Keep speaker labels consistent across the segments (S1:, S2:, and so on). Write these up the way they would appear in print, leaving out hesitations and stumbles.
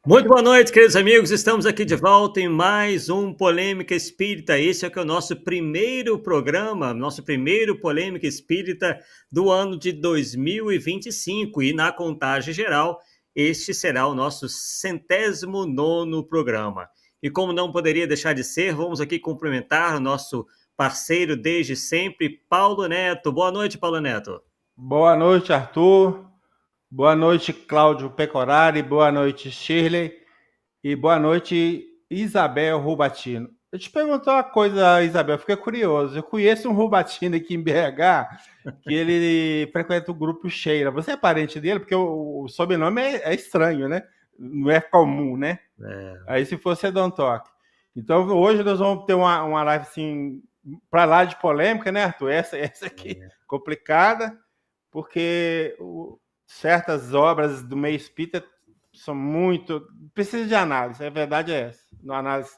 S1: Muito boa noite, queridos amigos. Estamos aqui de volta em mais um Polêmica Espírita. Esse é que é o nosso primeiro programa, nosso primeiro Polêmica Espírita do ano de 2025. E na contagem geral, este será o nosso 109º programa. E como não poderia deixar de ser, vamos aqui cumprimentar o nosso parceiro desde sempre, Paulo Neto. Boa noite, Paulo Neto.
S2: Boa noite, Arthur. Boa noite, Cláudio Pecorari. Boa noite, Shirley. E boa noite, Isabel Rubatino. Eu te pergunto uma coisa, Isabel, fiquei curioso. Eu conheço um Rubatino aqui em BH, que ele frequenta o grupo Sheila. Você é parente dele? Porque o sobrenome é estranho, né? Não é comum, né? Aí se fosse, é Don Toque. Então hoje nós vamos ter uma live assim, para lá de polêmica, né, Arthur? Essa aqui, complicada, porque certas obras do meio espírita são muito... Precisa de análise, a verdade é essa. Na análise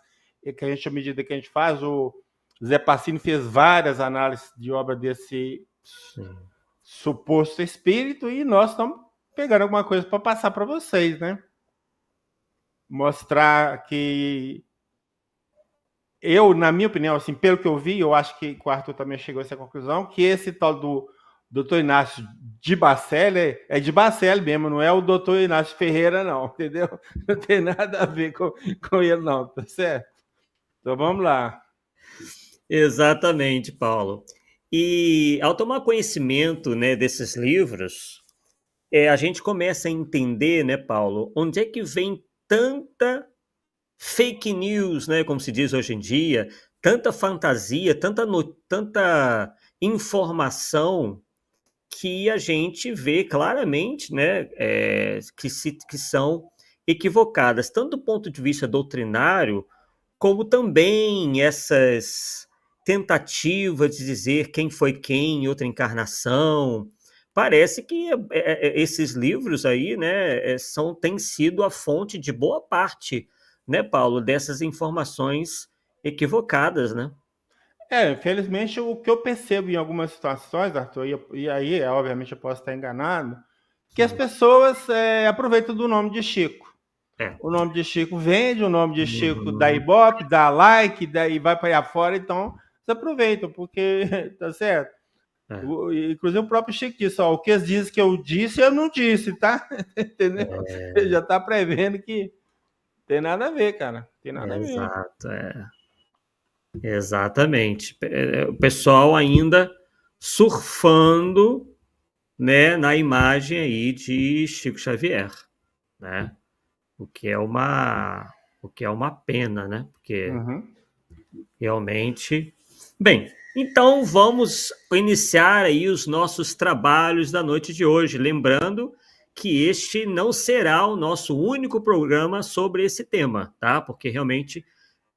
S2: que a gente, à medida que a gente faz, o Zé Passini fez várias análises de obra desse suposto espírito e nós estamos pegando alguma coisa para passar para vocês, né? Mostrar que eu, na minha opinião, assim, pelo que eu vi, eu acho que o Arthur também chegou a essa conclusão, que esse tal do Dr. Inácio de Bacelli é de Bacelli mesmo, não é o Dr. Inácio Ferreira, não, entendeu? Não tem nada a ver com ele, não, tá certo? Então vamos lá.
S1: Exatamente, Paulo. E ao tomar conhecimento, né, desses livros, a gente começa a entender, né, Paulo, onde é que vem tanta fake news, né, como se diz hoje em dia, tanta fantasia, tanta informação que a gente vê claramente, né, que são equivocadas, tanto do ponto de vista doutrinário, como também essas tentativas de dizer quem foi quem em outra encarnação. Parece que esses livros aí, né, têm sido a fonte de boa parte, né, Paulo, dessas informações equivocadas, né?
S2: Infelizmente, o que eu percebo em algumas situações, Arthur, e aí, obviamente, eu posso estar enganado, que as pessoas aproveitam do nome de Chico.
S1: É.
S2: O nome de Chico vende, o nome de Chico dá
S1: Uhum.
S2: ibope, dá like, daí vai para aí afora, então você aproveita, porque tá certo.
S1: É.
S2: Inclusive o próprio Chico disse, ó, o que eles dizem que eu disse, eu não disse, tá? Entendeu? Ele já tá prevendo que tem nada a ver, cara. Tem nada a ver.
S1: Exato, exatamente. O pessoal ainda surfando, né, na imagem aí de Chico Xavier, né? O que é uma pena, né? Porque realmente, bem, então vamos iniciar aí os nossos trabalhos da noite de hoje, lembrando que este não será o nosso único programa sobre esse tema, tá? Porque realmente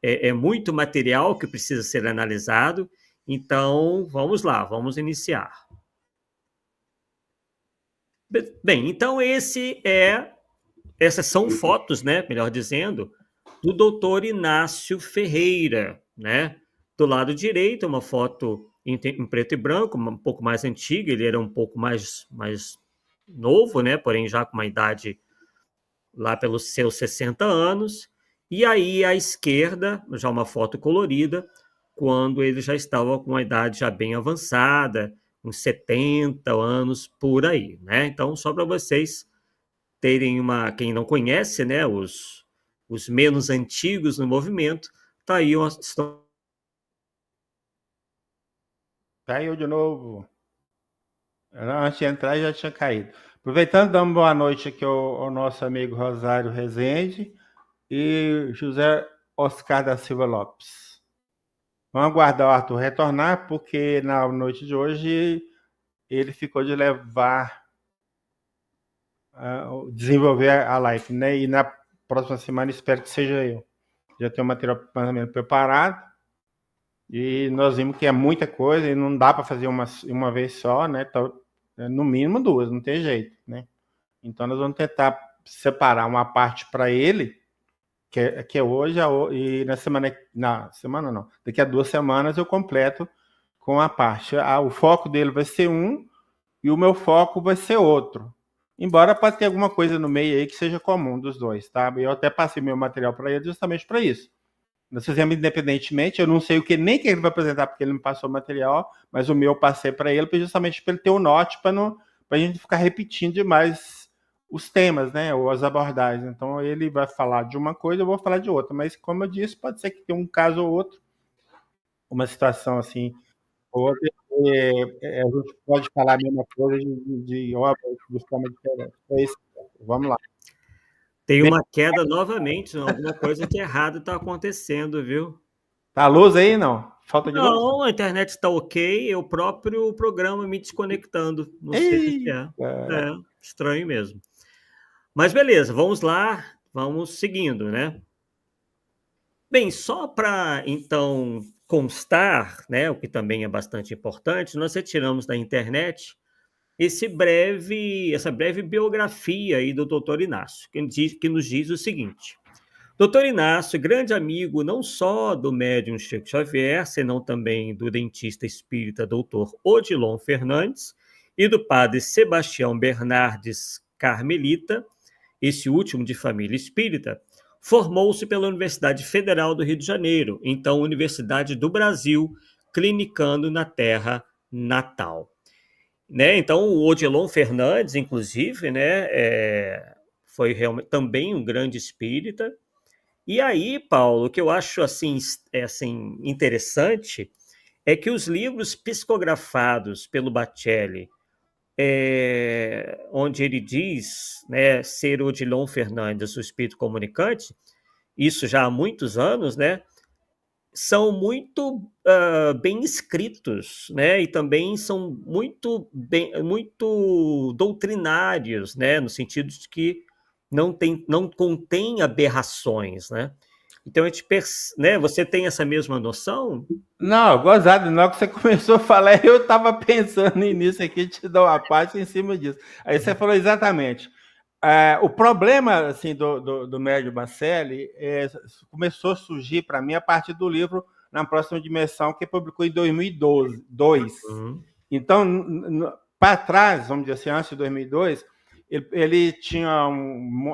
S1: é muito material que precisa ser analisado. Então, vamos lá, vamos iniciar. Bem, então essas são fotos, né, melhor dizendo, do doutor Inácio Ferreira, né? Do lado direito, uma foto em preto e branco, um pouco mais antiga, ele era um pouco mais novo, né? Porém, já com uma idade lá pelos seus 60 anos. E aí, à esquerda, já uma foto colorida, quando ele já estava com uma idade já bem avançada, uns 70 anos por aí, né? Então, só para vocês terem quem não conhece, né, os menos antigos no movimento, tá aí uma história.
S2: Caiu de novo. Antes de entrar já tinha caído. Aproveitando, damos boa noite aqui ao nosso amigo Rosário Rezende e José Oscar da Silva Lopes. Vamos aguardar o Arthur retornar, porque na noite de hoje ele ficou de desenvolver a live, né? E na próxima semana espero que seja eu. Já tenho o material mais ou menos preparado. E nós vimos que é muita coisa e não dá para fazer uma vez só, né? Então, no mínimo duas, não tem jeito, né? Então nós vamos tentar separar uma parte para ele, que é hoje, e na semana não, daqui a 2 semanas eu completo com a parte. O foco dele vai ser um e o meu foco vai ser outro. Embora pode ter alguma coisa no meio aí que seja comum dos dois, tá? Eu até passei meu material para ele justamente para isso. Nós fizemos independentemente, eu não sei nem que ele vai apresentar, porque ele me passou o material, mas o meu eu passei para ele, justamente para ele ter um norte, para a gente ficar repetindo demais os temas, né, ou as abordagens. Então ele vai falar de uma coisa, eu vou falar de outra, mas como eu disse, pode ser que tenha um caso ou outro, uma situação assim, ou outra, a gente pode falar a mesma coisa de obras de forma diferente. É isso. Vamos lá.
S1: Tem uma queda novamente, alguma coisa de errado está acontecendo, viu?
S2: Tá a luz aí, não? Falta de luz?
S1: Não, a internet está ok, é o próprio programa me desconectando. Não sei o que é. É, estranho mesmo. Mas beleza, vamos lá, vamos seguindo, né? Bem, só para então constar, né, o que também é bastante importante, nós retiramos da internet essa breve biografia aí do Dr. Inácio, que nos diz o seguinte: Dr. Inácio, grande amigo não só do médium Chico Xavier, senão também do dentista espírita Dr. Odilon Fernandes e do padre Sebastião Bernardes Carmelita, esse último de família espírita, formou-se pela Universidade Federal do Rio de Janeiro, então Universidade do Brasil, clinicando na terra natal. Né? Então, o Odilon Fernandes, inclusive, né, foi também um grande espírita. E aí, Paulo, o que eu acho assim interessante é que os livros psicografados pelo Bacelli, onde ele diz, né, ser Odilon Fernandes, o espírito comunicante, isso já há muitos anos, né, são muito bem escritos, né, e também são muito doutrinários, né, no sentido de que não contém aberrações, né? Então, né, você tem essa mesma noção?
S2: Não, gozado, na hora que você começou a falar, eu estava pensando nisso aqui, te dar uma parte em cima disso. Aí você falou exatamente. O problema assim, do médio Bacelli começou a surgir para mim a partir do livro Na Próxima Dimensão, que publicou em 2002.
S1: Uhum.
S2: Então, para trás, vamos dizer assim, antes de 2002, ele tinha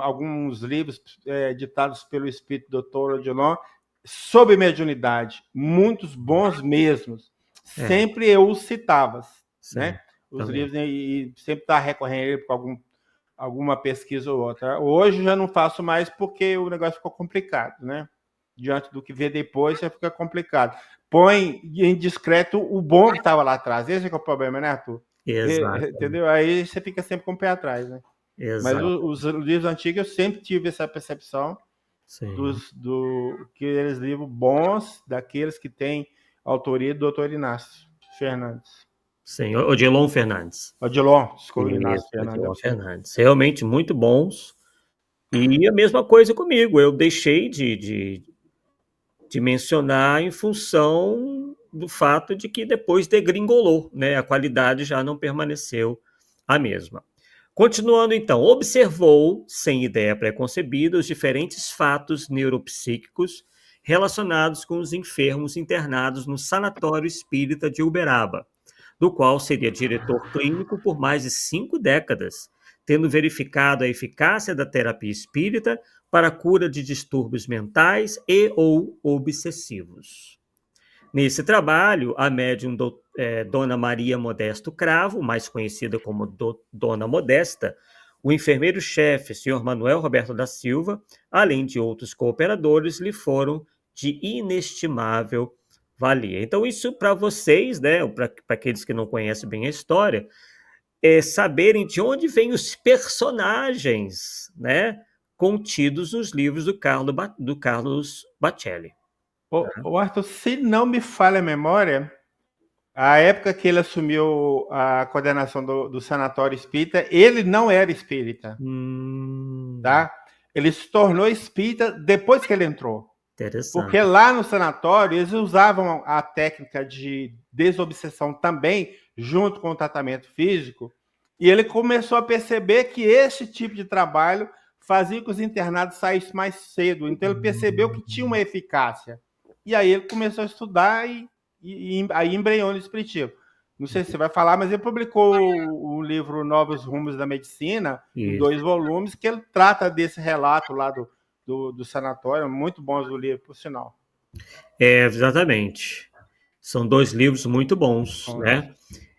S2: alguns livros editados pelo espírito Dr. Odilon sobre mediunidade, muitos bons mesmos. Sempre eu os citava, né? Os livros, e sempre estava recorrendo com alguma pesquisa ou outra. Hoje já não faço mais porque o negócio ficou complicado, né? Diante do que vê depois, já fica complicado. Põe em discreto o bom que estava lá atrás. Esse é o problema, né, Arthur?
S1: Exato.
S2: Entendeu? Aí você fica sempre com o pé atrás, né?
S1: Exato.
S2: Mas os livros antigos eu sempre tive essa percepção aqueles livros bons, daqueles que têm autoria do Dr. Inácio Fernandes.
S1: Sim, Odilon Fernandes.
S2: Odilon, desculpa, Inácio Fernandes.
S1: Odilon Fernandes. Realmente muito bons. E a mesma coisa comigo. Eu deixei de mencionar em função do fato de que depois degringolou, né? A qualidade já não permaneceu a mesma. Continuando então, observou, sem ideia preconcebida, os diferentes fatos neuropsíquicos relacionados com os enfermos internados no Sanatório Espírita de Uberaba, do qual seria diretor clínico por mais de 5 décadas, tendo verificado a eficácia da terapia espírita para a cura de distúrbios mentais e ou obsessivos. Nesse trabalho, a médium Dona Maria Modesto Cravo, mais conhecida como Dona Modesta, o enfermeiro-chefe, Sr. Manuel Roberto da Silva, além de outros cooperadores, lhe foram de inestimável valia. Então, isso para vocês, né, para aqueles que não conhecem bem a história, saberem de onde vêm os personagens, né, contidos nos livros do Carlos Bacelli.
S2: O Arthur, se não me falha a memória, a época que ele assumiu a coordenação do Sanatório Espírita, ele não era espírita. Tá? Ele se tornou espírita depois que ele entrou. Porque lá no sanatório eles usavam a técnica de desobsessão também, junto com o tratamento físico, e ele começou a perceber que esse tipo de trabalho fazia com que os internados saíssem mais cedo. Então ele percebeu que tinha uma eficácia. E aí ele começou a estudar e aí embrenhou no espiritismo. Não sei se você vai falar, mas ele publicou o livro Novos Rumos da Medicina, em 2 volumes, que ele trata desse relato lá do sanatório. Muito bons o livro, por sinal.
S1: Exatamente. São 2 livros muito bons, né?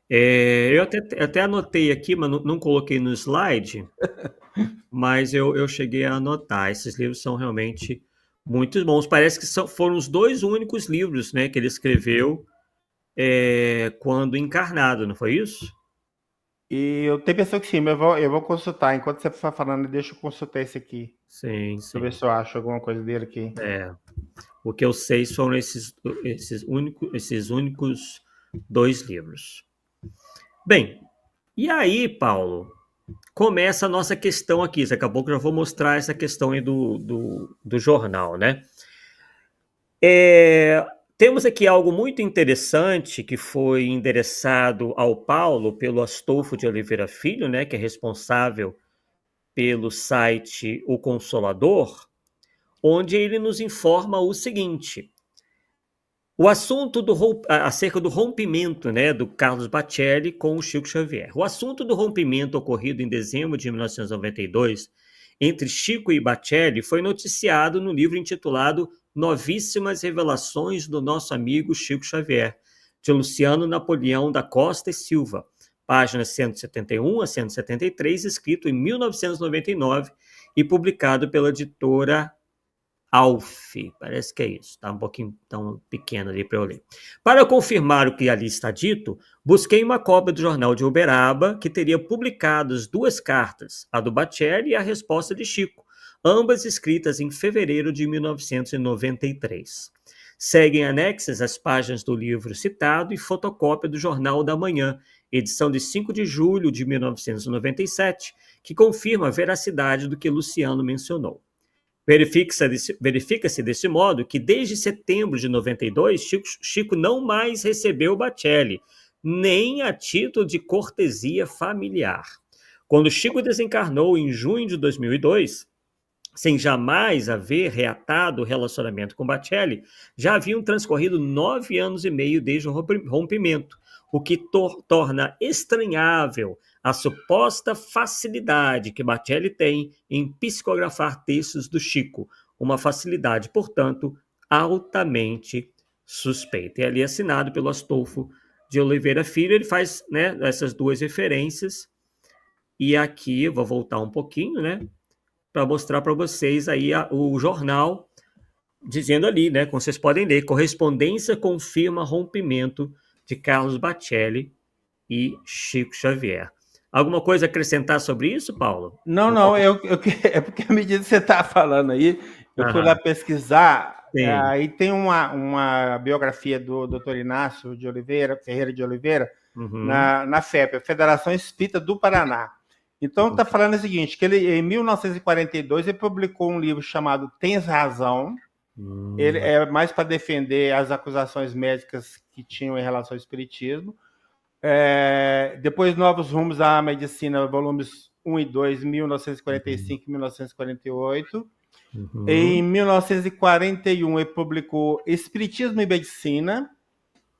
S1: Eu até anotei aqui, mas não coloquei no slide, mas eu cheguei a anotar. Esses livros são realmente muito bons. Parece que foram os 2 únicos livros, né, que ele escreveu quando encarnado, não foi isso?
S2: E eu tenho pensado que sim, mas eu vou consultar. Enquanto você está falando, deixa eu consultar esse aqui.
S1: Sim,
S2: Deixa eu ver
S1: sim.
S2: se eu acho alguma coisa dele aqui.
S1: O que eu sei foram esses únicos 2 livros. Bem, e aí, Paulo, começa a nossa questão aqui. Daqui a pouco eu já vou mostrar essa questão aí do jornal, né? Temos aqui algo muito interessante que foi endereçado ao Paulo pelo Astolfo de Oliveira Filho, né, que é responsável pelo site O Consolador, onde ele nos informa o seguinte: o assunto acerca do rompimento, né, do Carlos Bacelli com o Chico Xavier. O assunto do rompimento ocorrido em dezembro de 1992 entre Chico e Bacelli foi noticiado no livro intitulado Novíssimas Revelações do Nosso Amigo Chico Xavier, de Luciano Napoleão da Costa e Silva, páginas 171 a 173, escrito em 1999 e publicado pela editora Alf, parece que é isso, tá um pouquinho tão pequeno ali para eu ler. Para confirmar o que ali está dito, busquei uma cópia do jornal de Uberaba, que teria publicado as 2 cartas, a do Bacelli e a resposta de Chico, ambas escritas em fevereiro de 1993. Seguem anexas as páginas do livro citado e fotocópia do Jornal da Manhã, edição de 5 de julho de 1997, que confirma a veracidade do que Luciano mencionou. Verifica-se desse modo que desde setembro de 92, Chico não mais recebeu Bacelli, nem a título de cortesia familiar. Quando Chico desencarnou em junho de 2002, sem jamais haver reatado o relacionamento com Bacelli, já haviam transcorrido 9 anos e meio desde o rompimento, o que torna estranhável a suposta facilidade que Bacelli tem em psicografar textos do Chico, uma facilidade, portanto, altamente suspeita. E ali assinado pelo Astolfo de Oliveira Filho, ele faz, né, essas 2 referências, e aqui eu vou voltar um pouquinho, né, para mostrar para vocês aí o jornal dizendo ali, né, como vocês podem ler, correspondência confirma rompimento de Carlos Bacelli e Chico Xavier. Alguma coisa a acrescentar sobre isso, Paulo?
S2: Não, é porque à medida que você está falando aí, eu fui lá pesquisar, aí tem uma biografia do Dr. Inácio de Oliveira, Ferreira de Oliveira, na FEP, a Federação Espírita do Paraná. Então está falando o seguinte, que ele, em 1942, ele publicou um livro chamado Tens Razão. Ele é mais para defender as acusações médicas que tinham em relação ao espiritismo. Depois, Novos Rumos à Medicina, volumes 1 e 2, 1945 e 1948. Em 1941, ele publicou Espiritismo e Medicina.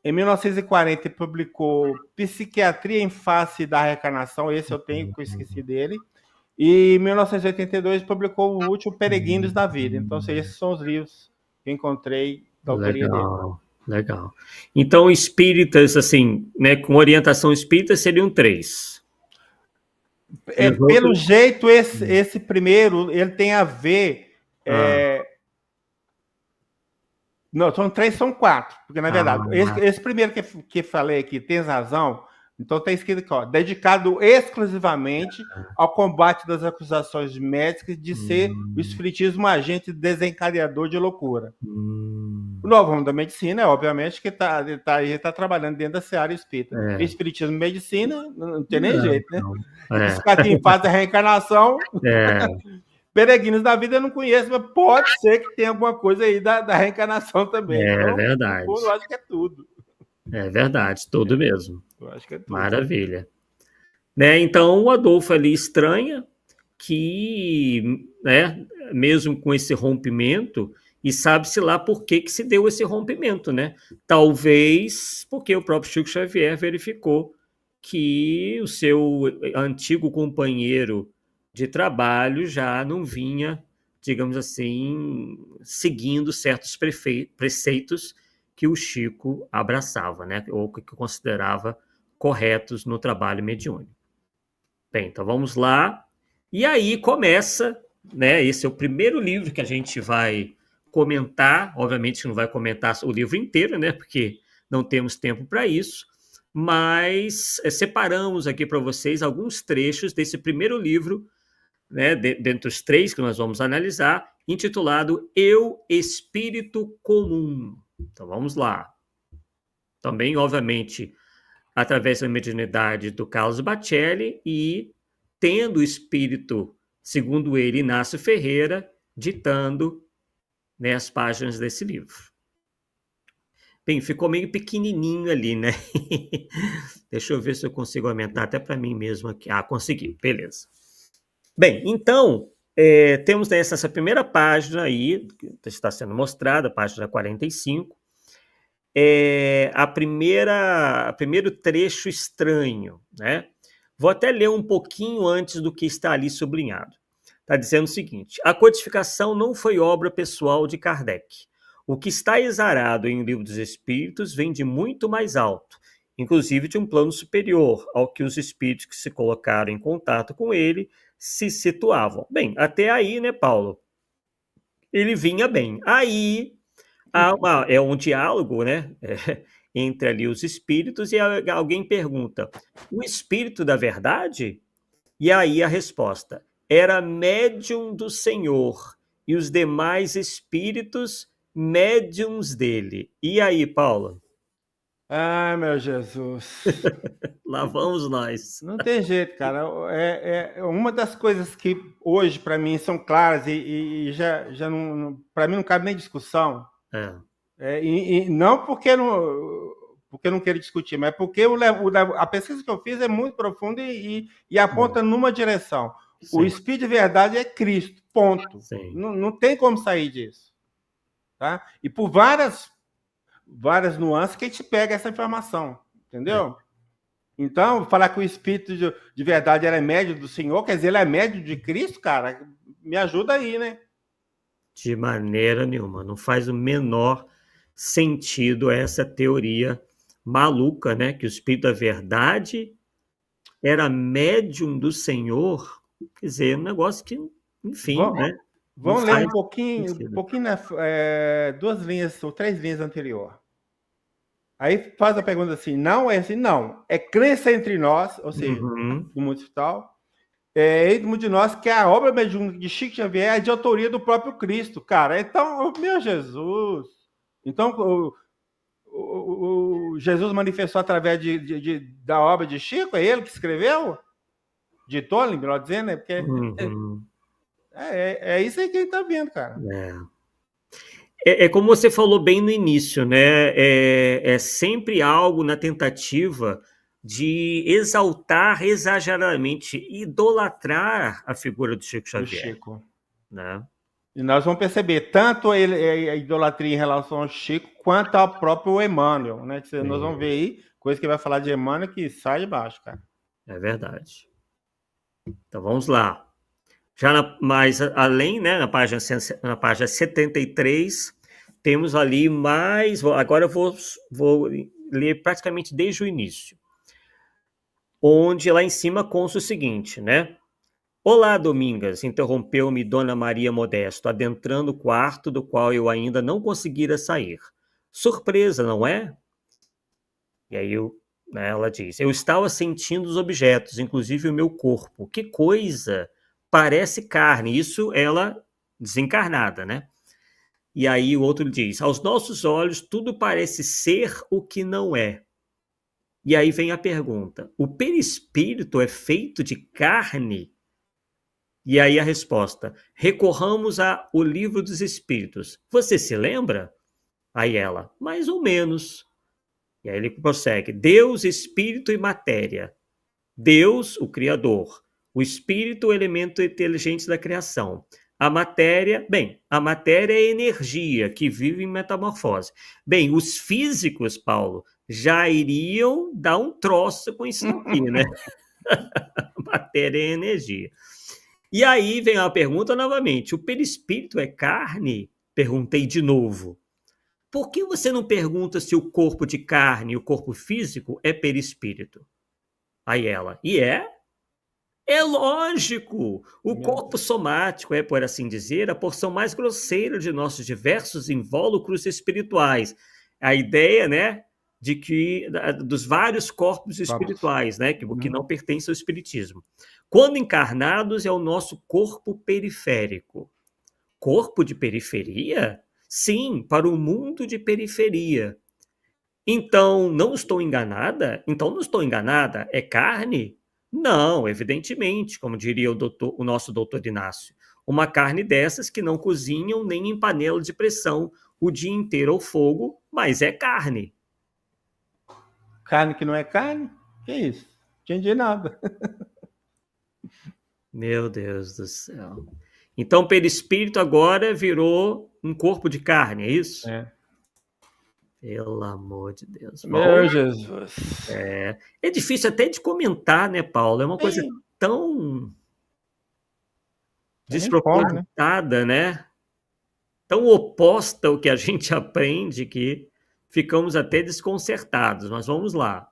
S2: Em 1940, ele publicou Psiquiatria em Face da Reencarnação. Esse eu tenho, que eu esqueci dele. E em 1982, publicou o último, Peregrinos da Vida. Então, esses são os livros que eu encontrei da autoria dele.
S1: Legal. Então, espíritas, assim, né, com orientação espírita, seriam 3.
S2: Pelo jeito, esse primeiro, ele tem a ver... Não, são 3, são 4. Porque, na verdade, esse primeiro que falei aqui, Tens Razão, então está escrito aqui, ó, dedicado exclusivamente ao combate das acusações médicas de ser o espiritismo um agente desencadeador de loucura. O Novo Ramo da Medicina, obviamente, que está trabalhando dentro da seara espírita. Espiritismo e medicina, não tem nem jeito, né? Psiquiatria em Face da Reencarnação... Peregrinos da Vida eu não conheço, mas pode ser que tenha alguma coisa aí da reencarnação também.
S1: Então, verdade.
S2: Eu acho que é tudo.
S1: É verdade, tudo mesmo.
S2: Eu acho que é tudo.
S1: Maravilha. Né, então, o Adolfo ali estranha que, né, mesmo com esse rompimento, E sabe-se lá por que se deu esse rompimento, né? Talvez porque o próprio Chico Xavier verificou que o seu antigo companheiro de trabalho já não vinha, digamos assim, seguindo certos preceitos que o Chico abraçava, né? Ou que considerava corretos no trabalho mediúnico. Bem, então vamos lá. E aí começa, né? Esse é o primeiro livro que a gente vai comentar. Obviamente não vai comentar o livro inteiro, né? Porque não temos tempo para isso. Mas separamos aqui para vocês alguns trechos desse primeiro livro, né? Dentre os 3 que nós vamos analisar, intitulado Eu, Espírito Comum. Então vamos lá. Também, obviamente, através da mediunidade do Carlos Bacelli e tendo o espírito, segundo ele, Inácio Ferreira, ditando, né, as páginas desse livro. Bem, ficou meio pequenininho ali, né? Deixa eu ver se eu consigo aumentar até para mim mesmo aqui. Ah, consegui, beleza. Bem, então, temos essa primeira página aí, que está sendo mostrada, a página 45, primeiro trecho estranho, né? Vou até ler um pouquinho antes do que está ali sublinhado. Está dizendo o seguinte: a codificação não foi obra pessoal de Kardec. O que está exarado em O Livro dos Espíritos vem de muito mais alto, inclusive de um plano superior ao que os espíritos que se colocaram em contato com ele se situavam. Bem, até aí, né, Paulo? Ele vinha bem. Aí é um diálogo, né? Entre ali os espíritos, e alguém pergunta: o espírito da verdade? E aí a resposta: era médium do Senhor, e os demais espíritos médiums dele. E aí, Paulo?
S2: Ai, meu Jesus.
S1: Lá vamos nós.
S2: Não tem jeito, cara. É uma das coisas que hoje, para mim, são claras e já não, para mim não cabe nem discussão. E não porque não quero discutir, mas porque a pesquisa que eu fiz é muito profunda e aponta numa direção. Sim. O Espírito de verdade é Cristo, ponto. Não tem como sair disso. Tá? E por várias nuances que a gente pega essa informação, entendeu? Então, falar que o Espírito de verdade era médio do Senhor, quer dizer, ele é médio de Cristo, cara, me ajuda aí, né?
S1: De maneira nenhuma. Não faz o menor sentido essa teoria maluca, né? Que o Espírito da verdade era médium do Senhor. Quer dizer, um negócio que, enfim, né?
S2: Vamos ler um pouquinho duas linhas ou 3 linhas anterior. Aí faz a pergunta assim, não é assim, não. É crença entre nós, ou seja, do mundo espiritual, entre de nós que a obra mediúnica de Chico Xavier é de autoria do próprio Cristo, cara. Então, meu Jesus. Então, o Jesus manifestou através da obra de Chico? É ele que escreveu? Ditou, melhor dizendo, né? Porque é isso aí que ele está vendo, cara.
S1: É como você falou bem no início, né? É sempre algo na tentativa de exaltar exageradamente, idolatrar a figura do Chico Xavier.
S2: Chico.
S1: Né?
S2: E nós vamos perceber tanto a idolatria em relação ao Chico, quanto ao próprio Emmanuel, né? Nós vamos ver aí, coisa que vai falar de Emmanuel que sai de baixo, cara.
S1: É verdade. Então vamos lá. Já mais além, né, na página 73, temos ali mais. Agora eu vou ler praticamente desde o início. Onde lá em cima consta o seguinte, né? Olá, Domingas, interrompeu-me Dona Maria Modesto, adentrando o quarto do qual eu ainda não conseguira sair. Surpresa, não é? E aí ela diz: eu estava sentindo os objetos, inclusive o meu corpo. Que coisa! Parece carne. Isso ela desencarnada, né? E aí o outro diz: aos nossos olhos tudo parece ser o que não é. E aí vem a pergunta: o perispírito é feito de carne? E aí a resposta: recorramos ao Livro dos Espíritos. Você se lembra? Aí ela: mais ou menos. E aí ele prossegue: Deus, Espírito e matéria. Deus, o Criador. O Espírito, o elemento inteligente da criação. A matéria é energia que vive em metamorfose. Bem, os físicos, Paulo, já iriam dar um troço com isso aqui, né? Matéria é energia. E aí vem a pergunta novamente: o perispírito é carne? Perguntei de novo. Por que você não pergunta se o corpo de carne e o corpo físico é perispírito? Aí ela, e é? É lógico! O corpo somático é, por assim dizer, a porção mais grosseira de nossos diversos invólucros espirituais. A ideia, né, de que dos vários corpos
S2: Vamos.
S1: espirituais, né, que não pertencem ao espiritismo. Quando encarnados, é o nosso corpo periférico. Corpo de periferia? Sim, para o mundo de periferia. Então, não estou enganada? Então, não estou enganada? É carne? Não, evidentemente, como diria o nosso doutor Inácio. Uma carne dessas que não cozinham nem em panela de pressão o dia inteiro ao fogo, mas é carne.
S2: Carne que não é carne? Que isso? Entendi nada.
S1: Meu Deus do céu. Então, perispírito agora virou um corpo de carne, é isso?
S2: É.
S1: Pelo amor de Deus. Bom,
S2: Meu Jesus.
S1: é difícil até de comentar, né, Paulo? É uma coisa
S2: Tem,
S1: tão
S2: tem nem como, né?
S1: despropositada, né? Tão oposta ao que a gente aprende que ficamos até desconcertados. Mas vamos lá.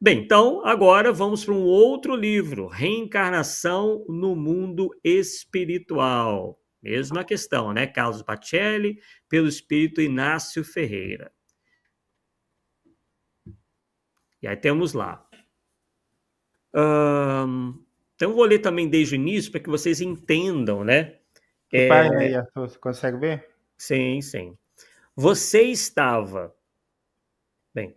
S1: Bem, então agora vamos para um outro livro, Reencarnação no Mundo Espiritual. Mesma questão, né? Carlos Pacelli, pelo espírito Inácio Ferreira. E aí temos lá. Então vou ler também desde o início para que vocês entendam, né?
S2: Que página aí, Arthur? Você consegue ver?
S1: Sim, sim. Você estava. Bem,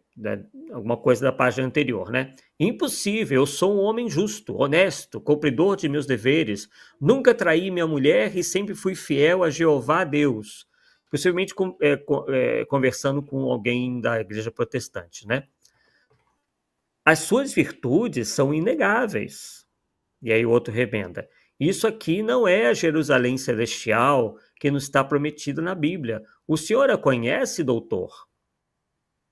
S1: alguma coisa da página anterior, né? Impossível, eu sou um homem justo, honesto, cumpridor de meus deveres. Nunca traí minha mulher e sempre fui fiel a Jeová Deus. Possivelmente conversando com alguém da igreja protestante, né? As suas virtudes são inegáveis. E aí o outro remenda. Isso aqui não é a Jerusalém celestial que nos está prometida na Bíblia. O senhor a conhece, doutor?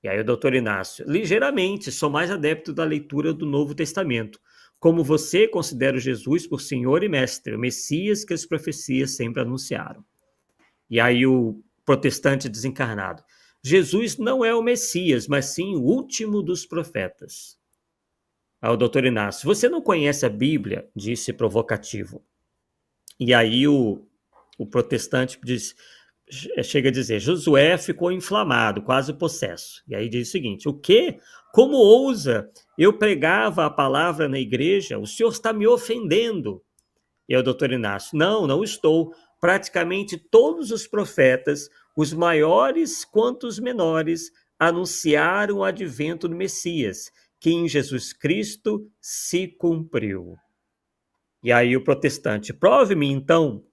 S1: E aí o doutor Inácio, ligeiramente, sou mais adepto da leitura do Novo Testamento. Como você, considero Jesus por Senhor e Mestre, o Messias que as profecias sempre anunciaram. E aí o protestante desencarnado, Jesus não é o Messias, mas sim o último dos profetas. Aí o doutor Inácio, você não conhece a Bíblia? Disse provocativo. E aí o protestante diz, chega a dizer, Josué ficou inflamado, quase possesso. E aí diz o seguinte, o quê? Como ousa? Eu pregava a palavra na igreja, o senhor está me ofendendo. E aí o doutor Inácio, não estou. Praticamente todos os profetas, os maiores quanto os menores, anunciaram o advento do Messias, que em Jesus Cristo se cumpriu. E aí o protestante, prove-me então,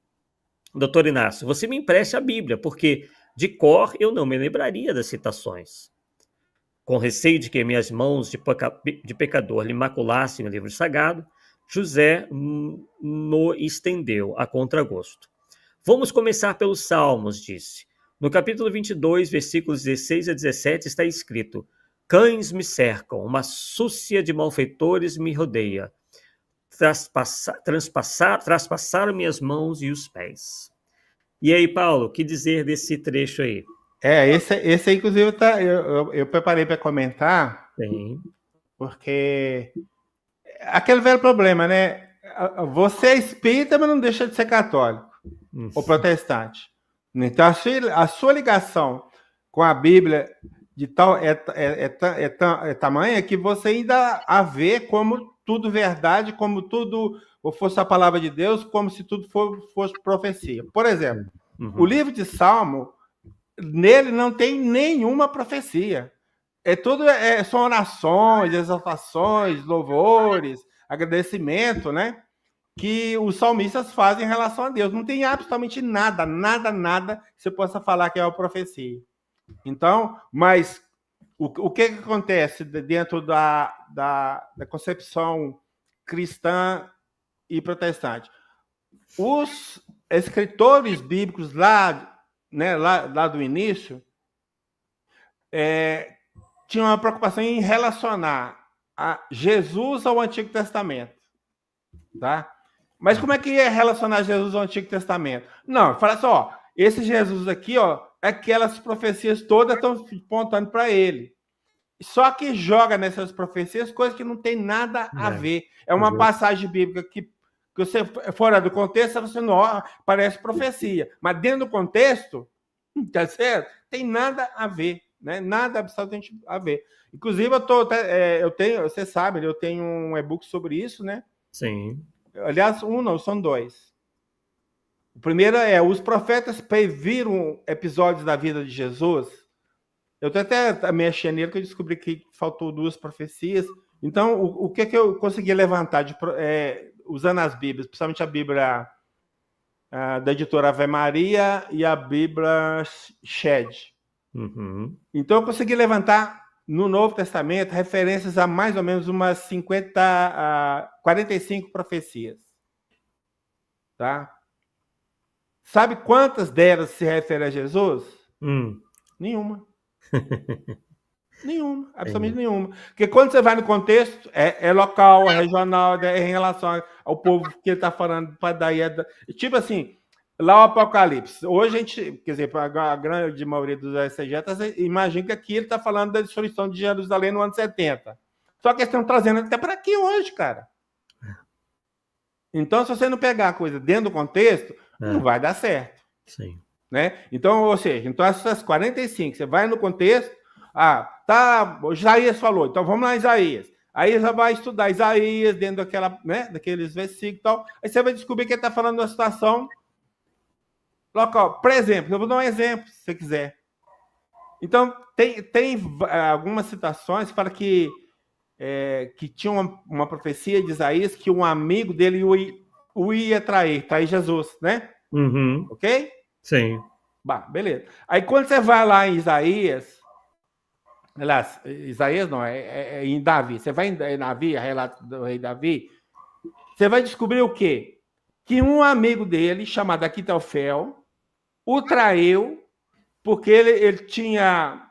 S1: doutor Inácio, você me empreste a Bíblia, porque de cor eu não me lembraria das citações. Com receio de que minhas mãos de pecador lhe maculassem o livro sagrado, José no estendeu a contragosto. Vamos começar pelos Salmos, disse. No capítulo 22, versículos 16 a 17, está escrito: Cães me cercam, uma súcia de malfeitores me rodeia. Traspassaram minhas mãos e os pés. E aí, Paulo, o que dizer desse trecho aí?
S2: Esse aí, inclusive, eu preparei para comentar,
S1: Sim.
S2: porque aquele velho problema, né? Você é espírita, mas não deixa de ser católico ou protestante. Então, a sua ligação com a Bíblia de tal é tamanha que você ainda a vê como tudo verdade, como tudo ou fosse a palavra de Deus, como se tudo fosse profecia. Por exemplo, o livro de Salmo, nele não tem nenhuma profecia. São orações, exaltações, louvores, agradecimento, né? Que os salmistas fazem em relação a Deus. Não tem absolutamente nada que você possa falar que é uma profecia. Então, mas o que acontece dentro da concepção cristã e protestante? Os escritores bíblicos lá, né, lá do início, tinham uma preocupação em relacionar a Jesus ao Antigo Testamento, tá? Mas como é que é relacionar Jesus ao Antigo Testamento? Não, fala assim, ó, esse Jesus aqui, ó, aquelas profecias todas estão apontando para ele. Só que joga nessas profecias coisas que não tem nada a ver. É uma passagem bíblica que você, fora do contexto, você não parece profecia. Mas dentro do contexto, tá certo? Tem nada a ver, né? Nada absolutamente a ver. Inclusive, eu tenho, você sabe, eu tenho um e-book sobre isso, né?
S1: Sim.
S2: Aliás, não, são dois. O primeiro os profetas previram episódios da vida de Jesus. Eu tô até mexendo nele, que eu descobri que faltou 2 profecias. Então, o que eu consegui levantar usando as Bíblias, principalmente a Bíblia da editora Ave Maria e a Bíblia Shed.
S1: Uhum.
S2: Então, eu consegui levantar no Novo Testamento referências a mais ou menos umas 45 profecias. Tá? Sabe quantas delas se referem a Jesus? Nenhuma. Nenhuma, absolutamente nenhuma. Porque quando você vai no contexto, é local, é regional, é em relação ao povo que ele está falando, para daí. Tipo assim, lá o Apocalipse. Hoje a gente, quer dizer, a grande maioria dos exegetas imagina que aqui ele está falando da destruição de Jerusalém no ano 70. Só que eles estão trazendo até para aqui hoje, cara. Então, se você não pegar a coisa dentro do contexto, não vai dar certo.
S1: Sim.
S2: Né? Então, ou seja, então essas 45, você vai no contexto, tá, Isaías falou, então vamos lá, Isaías. Aí você vai estudar Isaías dentro daqueles versículos e tal, aí você vai descobrir que ele está falando de uma situação local. Por exemplo, eu vou dar um exemplo, se você quiser. Então, tem algumas citações que falam que tinha uma profecia de Isaías que um amigo dele o ia trair Jesus, né?
S1: Uhum.
S2: Ok?
S1: Sim.
S2: Bah, beleza. Aí quando você vai lá em Isaías, aliás, Isaías não, é em Davi. Você vai em Davi, relato do rei Davi, você vai descobrir o quê? Que um amigo dele, chamado Aquitofel, o traiu porque ele tinha...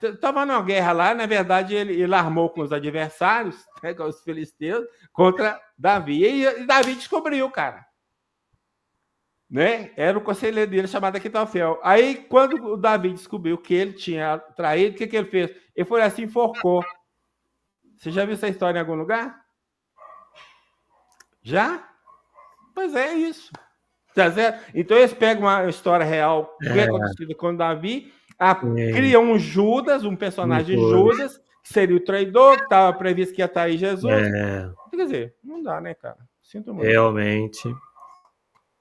S2: Estava numa guerra lá, na verdade, ele armou com os adversários, né, com os filisteus, contra Davi. E Davi descobriu, cara. Né? Era o conselheiro dele chamado Aquitofel. Aí, quando o Davi descobriu que ele tinha traído, o que ele fez? Ele foi assim, enforcou. Você já viu essa história em algum lugar? Já? Pois é isso. Tá certo? Então, eles pegam uma história real que aconteceu com Davi, criam um Judas, um personagem Judas, que seria o traidor, que estava previsto que ia trair Jesus. Quer dizer, não dá, né, cara? Sinto muito.
S1: Realmente.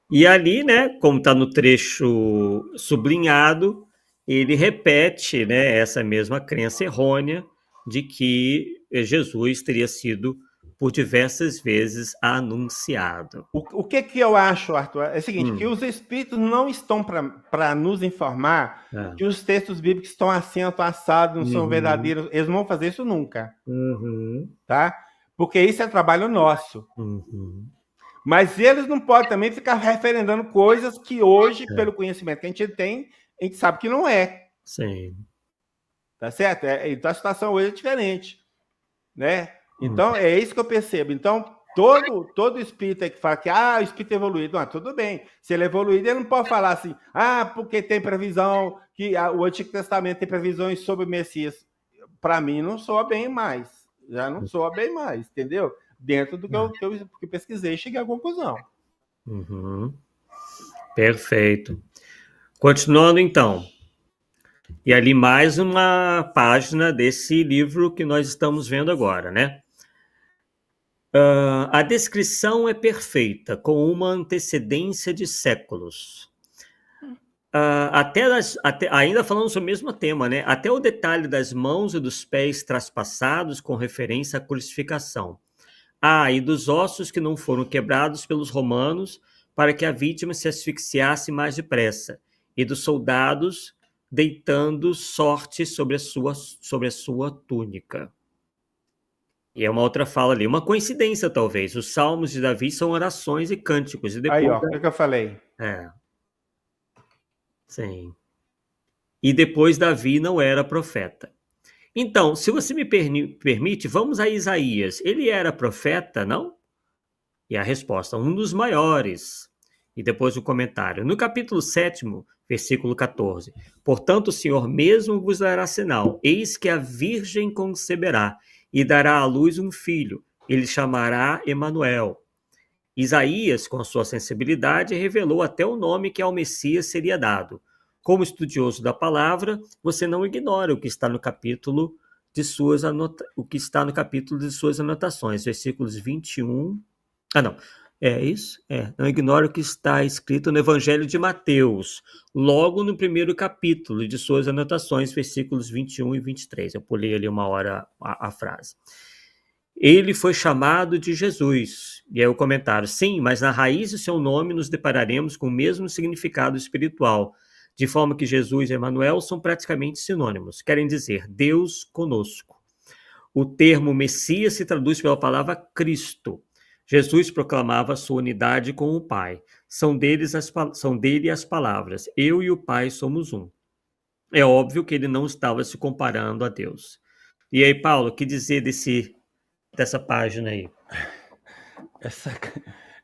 S1: E ali, né, como está no trecho sublinhado, ele repete, né, essa mesma crença errônea de que Jesus teria sido por diversas vezes anunciado.
S2: O que eu acho, Arthur, é o seguinte, que os espíritos não estão para nos informar que os textos bíblicos estão assim, assados, não são verdadeiros. Eles não vão fazer isso nunca. Tá? Porque isso é trabalho nosso. Mas eles não podem também ficar referendando coisas que hoje, pelo conhecimento que a gente sabe que não é.
S1: Sim.
S2: Tá certo? Então a situação hoje é diferente. Né? Então, é isso que eu percebo. Então, todo espírita que fala que o espírito é evoluído, tudo bem. Se ele é evoluído, ele não pode falar assim, porque tem previsão, que o Antigo Testamento tem previsões sobre o Messias. Para mim, não soa bem mais. Já não soa bem mais, entendeu? Dentro do que eu pesquisei e cheguei à conclusão.
S1: Perfeito. Continuando, então. E ali mais uma página desse livro que nós estamos vendo agora, né? A descrição é perfeita, com uma antecedência de séculos. Ainda falando sobre o mesmo tema, né? Até o detalhe das mãos e dos pés traspassados com referência à crucificação. E dos ossos que não foram quebrados pelos romanos para que a vítima se asfixiasse mais depressa, e dos soldados deitando sorte sobre a sua túnica. E é uma outra fala ali, uma coincidência talvez. Os salmos de Davi são orações e cânticos. E
S2: Aí,
S1: depois.
S2: ó, o que eu falei?
S1: É, sim. E depois Davi não era profeta. Então, se você me permite, vamos a Isaías. Ele era profeta, não? E a resposta, um dos maiores. E depois o comentário. No capítulo 7º, versículo 14. Portanto, o Senhor mesmo vos dará sinal. Eis que a virgem conceberá e dará à luz um filho. Ele chamará Emanuel. Isaías, com sua sensibilidade, revelou até o nome que ao Messias seria dado. Como estudioso da palavra, você não ignora o que está no capítulo de suas anotações, versículos 21. Ah, não. É isso? Não ignora o que está escrito no Evangelho de Mateus, logo no primeiro capítulo de suas anotações, versículos 21 e 23. Eu pulei ali uma hora a frase. Ele foi chamado de Jesus. E aí o comentário, sim, mas na raiz do seu nome nos depararemos com o mesmo significado espiritual, de forma que Jesus e Emanuel são praticamente sinônimos, querem dizer Deus conosco. O termo Messias se traduz pela palavra Cristo. Jesus proclamava sua unidade com o Pai. São dele as palavras, eu e o Pai somos um. É óbvio que ele não estava se comparando a Deus. E aí, Paulo, o que dizer dessa página aí?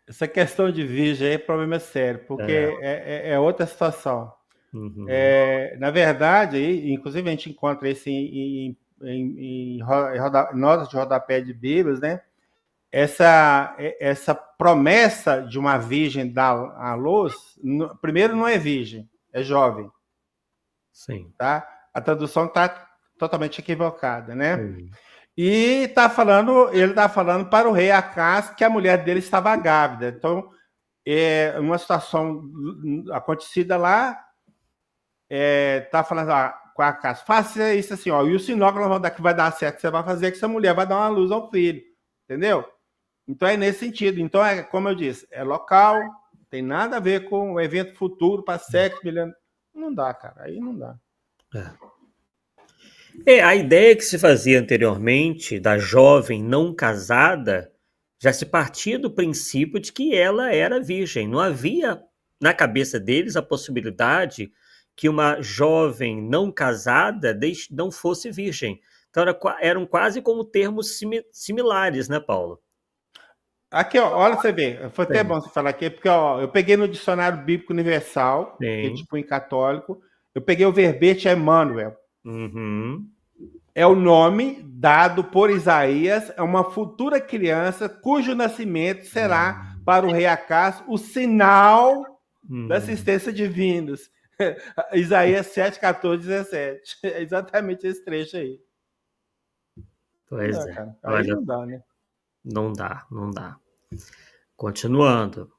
S2: Essa questão de virgem aí, problema sério, porque é outra situação.
S1: Uhum.
S2: Na verdade, inclusive a gente encontra isso em notas de rodapé de Bíblias, né? Essa promessa de uma virgem dar à luz, primeiro não é virgem, é jovem.
S1: Sim.
S2: Tá? A tradução está totalmente equivocada, né?
S1: Sim.
S2: E ele está falando para o rei Acaz que a mulher dele estava grávida. Então, uma situação acontecida lá, tá falando com a Acaz, faça isso assim, ó, e o sinal que vai dar certo, você vai fazer que essa mulher vai dar uma luz ao filho, entendeu? Então é nesse sentido. Então, como eu disse, é local, tem nada a ver com o evento futuro para sexo, milhões. Não dá, cara, aí não dá.
S1: A ideia que se fazia anteriormente da jovem não casada já se partia do princípio de que ela era virgem. Não havia na cabeça deles a possibilidade que uma jovem não casada não fosse virgem. Então eram quase como termos similares, né, Paulo?
S2: Aqui, ó, olha você ver, foi até bom você falar aqui, porque ó, eu peguei no Dicionário Bíblico Universal, que é tipo em católico, eu peguei o verbete Emmanuel.
S1: Uhum.
S2: É o nome dado por Isaías a uma futura criança cujo nascimento será para o rei Acaz o sinal da assistência de vindos. Isaías 7, 14, 17. É exatamente esse trecho aí.
S1: Pois
S2: não dá, cara. Aí não dá, né?
S1: Não dá, não dá. Continuando.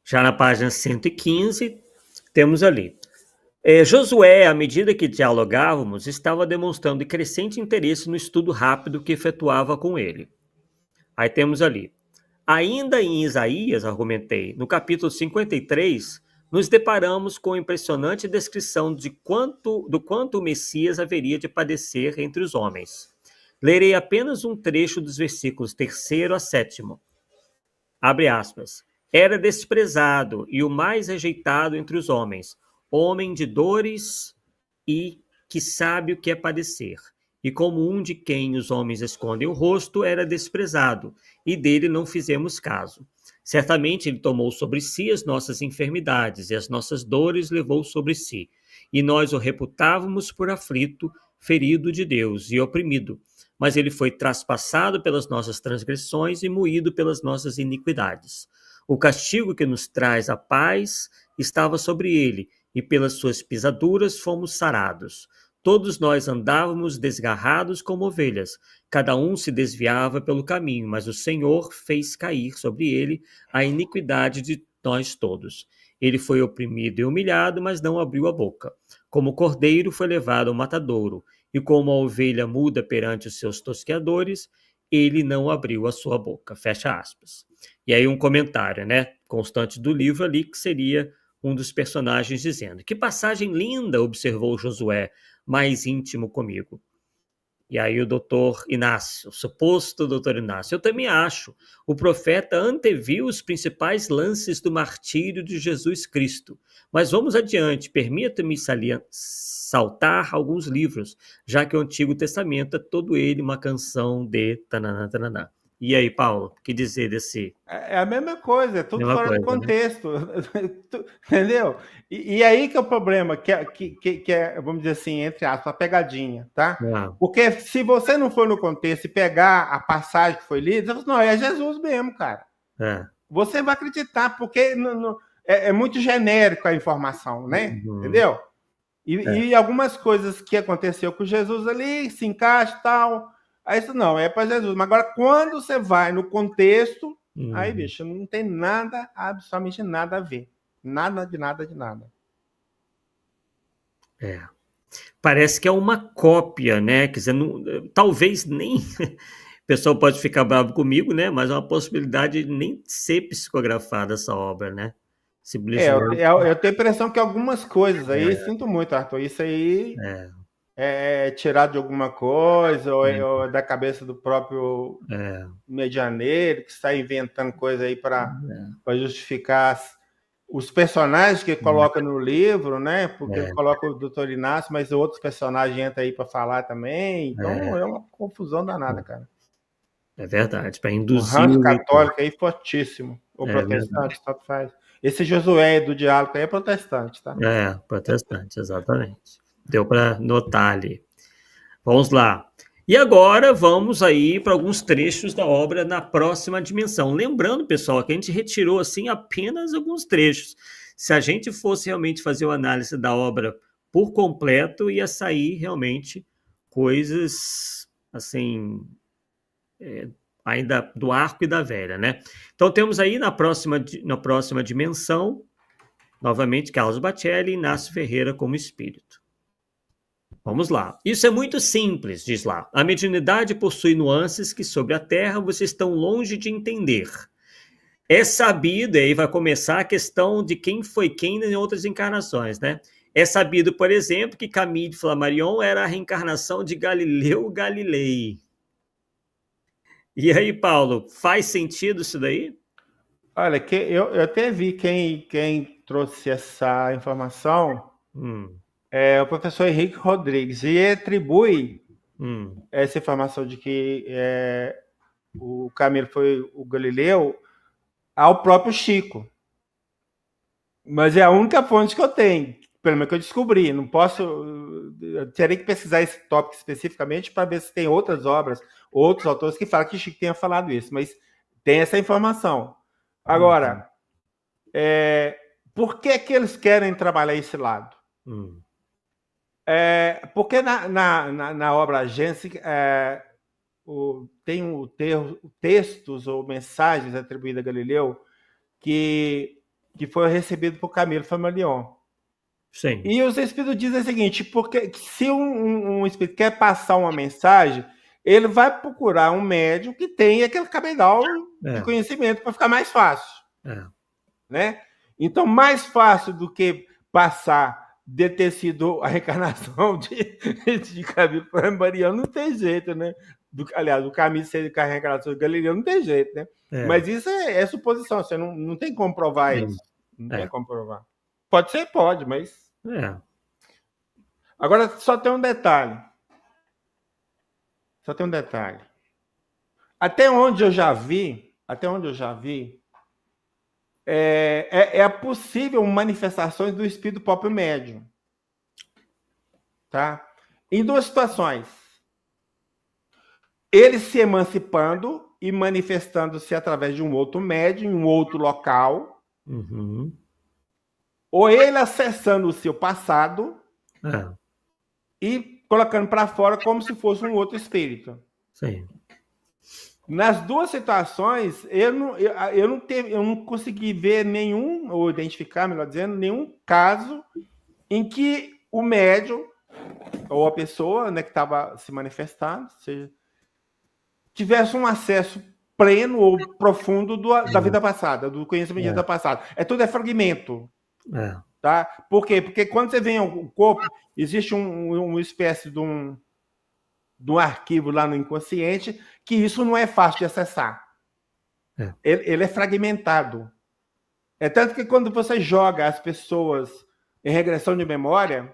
S1: Já na página 115, temos ali. Josué, à medida que dialogávamos, estava demonstrando crescente interesse no estudo rápido que efetuava com ele. Aí temos ali. Ainda em Isaías, argumentei, no capítulo 53, nos deparamos com a impressionante descrição do quanto o Messias haveria de padecer entre os homens. Lerei apenas um trecho dos versículos 3º a 7º. Abre aspas. Era desprezado e o mais rejeitado entre os homens, homem de dores e que sabe o que é padecer. E como um de quem os homens escondem o rosto, era desprezado, e dele não fizemos caso. Certamente ele tomou sobre si as nossas enfermidades, e as nossas dores levou sobre si. E nós o reputávamos por aflito, ferido de Deus e oprimido. Mas ele foi traspassado pelas nossas transgressões e moído pelas nossas iniquidades. O castigo que nos traz a paz estava sobre ele, e pelas suas pisaduras fomos sarados. Todos nós andávamos desgarrados como ovelhas, cada um se desviava pelo caminho, mas o Senhor fez cair sobre ele a iniquidade de nós todos. Ele foi oprimido e humilhado, mas não abriu a boca. Como cordeiro foi levado ao matadouro, e como a ovelha muda perante os seus tosqueadores, ele não abriu a sua boca. Fecha aspas. E aí um comentário, né, constante do livro ali, que seria um dos personagens dizendo: que passagem linda, observou Josué, mais íntimo comigo. E aí o doutor Inácio, o suposto doutor Inácio, eu também acho. O profeta anteviu os principais lances do martírio de Jesus Cristo. Mas vamos adiante, permita-me saltar alguns livros, já que o Antigo Testamento é todo ele uma canção de tananá, tananá. E aí, Paulo, o que dizer desse?
S2: É a mesma coisa, é tudo
S1: Mesma
S2: fora do
S1: coisa, né?
S2: contexto. Entendeu? E aí que é o problema, que é, vamos dizer assim, entre aspas, a pegadinha, tá?
S1: Ah,
S2: Porque se você não for no contexto e pegar a passagem que foi lida, você fala, não, é Jesus mesmo, cara.
S1: é.
S2: Você vai acreditar, porque é muito genérico a informação, né?
S1: Uhum,
S2: Entendeu? E algumas coisas que aconteceu com Jesus ali, se encaixa e tal. Aí isso não, é para Jesus. Mas agora, quando você vai no contexto, aí,
S1: uhum,
S2: bicho, não tem nada, absolutamente nada a ver. Nada de nada de nada.
S1: é. Parece que é uma cópia, né? Quer dizer, talvez nem. O pessoal pode ficar bravo comigo, né? Mas é uma possibilidade de nem ser psicografada essa obra, né? Simplesmente.
S2: Eu tenho a impressão que algumas coisas aí, sinto muito, Arthur, isso aí
S1: É,
S2: é tirado de alguma coisa,
S1: é,
S2: ou é da cabeça do próprio
S1: é,
S2: medianeiro, que está inventando coisa aí para
S1: é,
S2: justificar os personagens que coloca no livro, né? Porque ele
S1: é,
S2: coloca o Dr. Inácio, mas outros personagens entram aí para falar também.
S1: é,
S2: Então é uma confusão danada, cara.
S1: é verdade, para
S2: Um
S1: induzir
S2: ranço
S1: o leitor.
S2: católico aí fortíssimo. Ou
S1: É verdade.
S2: protestante, tanto faz. Esse Josué do diálogo aí é protestante, tá?
S1: É, protestante, exatamente. Deu para notar ali. Vamos lá. E agora vamos aí para alguns trechos da obra na próxima dimensão. Lembrando, pessoal, que a gente retirou assim apenas alguns trechos. Se a gente fosse realmente fazer uma análise da obra por completo, ia sair realmente coisas assim, ainda do arco e da velha, né? Então temos aí na próxima dimensão, novamente, Carlos Bacelli e Inácio Ferreira como espírito. Vamos lá. Isso é muito simples, diz lá. A mediunidade possui nuances que sobre a Terra vocês estão longe de entender. É sabido, e aí vai começar a questão de quem foi quem em outras encarnações, né? É sabido, por exemplo, que Camille Flammarion era a reencarnação de Galileu Galilei. E aí, Paulo, faz sentido isso daí?
S2: Olha, eu até vi quem trouxe essa informação
S1: Hum,
S2: é o professor Henrique Rodrigues, e ele atribui
S1: hum,
S2: essa informação de que o Camilo foi o Galileu ao próprio Chico. Mas é a única fonte que eu tenho, pelo menos que eu descobri. Não posso. Eu terei que pesquisar esse tópico especificamente para ver se tem outras obras, outros autores que falam que Chico tenha falado isso, mas tem essa informação.
S1: hum,
S2: Agora, por que eles querem trabalhar esse lado?
S1: hum,
S2: Porque na obra Gênesis tem textos ou mensagens atribuídas a Galileu que foi recebido por Camilo Flammarion.
S1: sim.
S2: E os espíritos dizem o seguinte, porque se um espírito quer passar uma mensagem, ele vai procurar um médium que tenha aquele cabedal de
S1: É,
S2: conhecimento para ficar mais fácil,
S1: é,
S2: né? Então, mais fácil do que passar de ter sido a reencarnação de Camilo Flammarion, não tem jeito, né? Aliás, o Camilo ser a reencarnação de Galileu não tem jeito, né?
S1: é,
S2: Mas isso é suposição, você não tem como provar isso. Não
S1: é,
S2: tem como provar. Pode ser, pode, mas...
S1: é.
S2: Agora, só tem um detalhe. Só tem um detalhe. Até onde eu já vi, é possível manifestações do espírito próprio médium. Tá? Em duas situações. Ele se emancipando e manifestando-se através de um outro médium, em um outro local,
S1: Uhum,
S2: ou ele acessando o seu passado
S1: é,
S2: e colocando para fora como se fosse um outro espírito.
S1: sim.
S2: Nas duas situações, eu não consegui ver nenhum, ou identificar, melhor dizendo, nenhum caso em que o médium ou a pessoa, né, que estava se manifestando, seja, tivesse um acesso pleno ou profundo da vida passada, do conhecimento da vida passada. Tudo é fragmento.
S1: É,
S2: Tá? Por quê? Porque quando você vem ao corpo, existe uma espécie de um do arquivo lá no inconsciente, que isso não é fácil de acessar. Ele é fragmentado. É tanto que quando você joga as pessoas em regressão de memória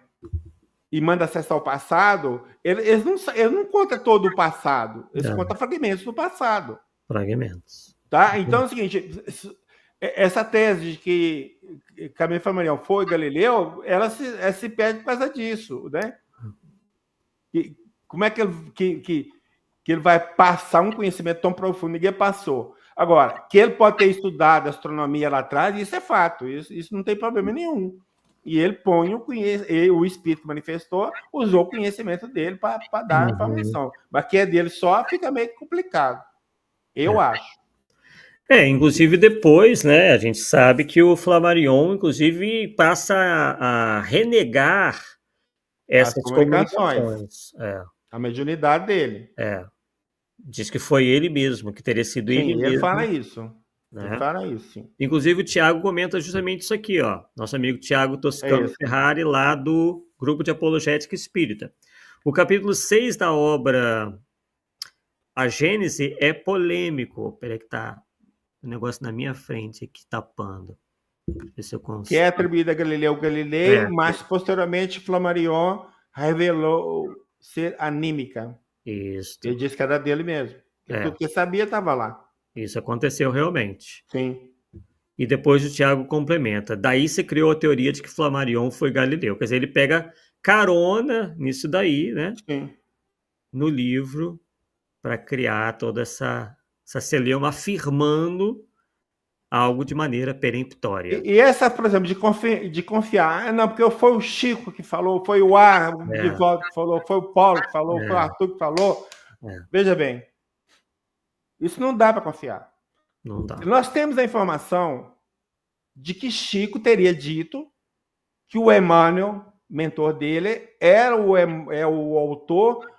S2: e manda acessar o passado, eles não contam todo o passado, eles contam fragmentos do passado.
S1: Fragmentos.
S2: Tá? Então é o seguinte, essa tese de que Camilo Flammarion foi Galileu, ela se perde por causa disso, né? Como é que ele vai passar um conhecimento tão profundo? Ninguém passou. Agora, que ele pode ter estudado astronomia lá atrás, isso é fato, isso não tem problema nenhum. E ele põe o espírito que manifestou, usou o conhecimento dele para dar a informação. Mas que é dele só, fica meio complicado. Eu acho.
S1: Inclusive depois, né, a gente sabe que o Flammarion, inclusive, passa a renegar essas comunicações.
S2: A mediunidade dele.
S1: Diz que foi ele mesmo, que teria sido ele mesmo.
S2: Ele fala isso.
S1: Né?
S2: Ele fala isso, sim.
S1: Inclusive o Tiago comenta justamente isso aqui, ó. Nosso amigo Tiago Toscano Ferrari, lá do Grupo de Apologética Espírita. O capítulo 6 da obra A Gênese é polêmico. Peraí que tá o negócio na minha frente aqui, tapando. Deixa eu ver se eu consigo.
S2: Que é atribuído a Galileu Galilei, mas posteriormente Flammarion revelou ser anímica.
S1: Isso.
S2: Ele disse que era dele mesmo. Tudo que sabia estava lá.
S1: Isso aconteceu realmente.
S2: Sim.
S1: E depois o Tiago complementa. Daí se criou a teoria de que Flammarion foi Galileu. Quer dizer, ele pega carona nisso daí, né?
S2: Sim.
S1: No livro, para criar toda essa celeuma, afirmando algo de maneira peremptória.
S2: E essa, por exemplo, de confiar, não, porque foi o Chico que falou, foi o Ar de volta que falou, foi o Paulo que falou, foi o Arthur que falou. Veja bem, isso não dá para confiar.
S1: Não dá.
S2: Nós temos a informação de que Chico teria dito que o Emmanuel, mentor dele, era o autor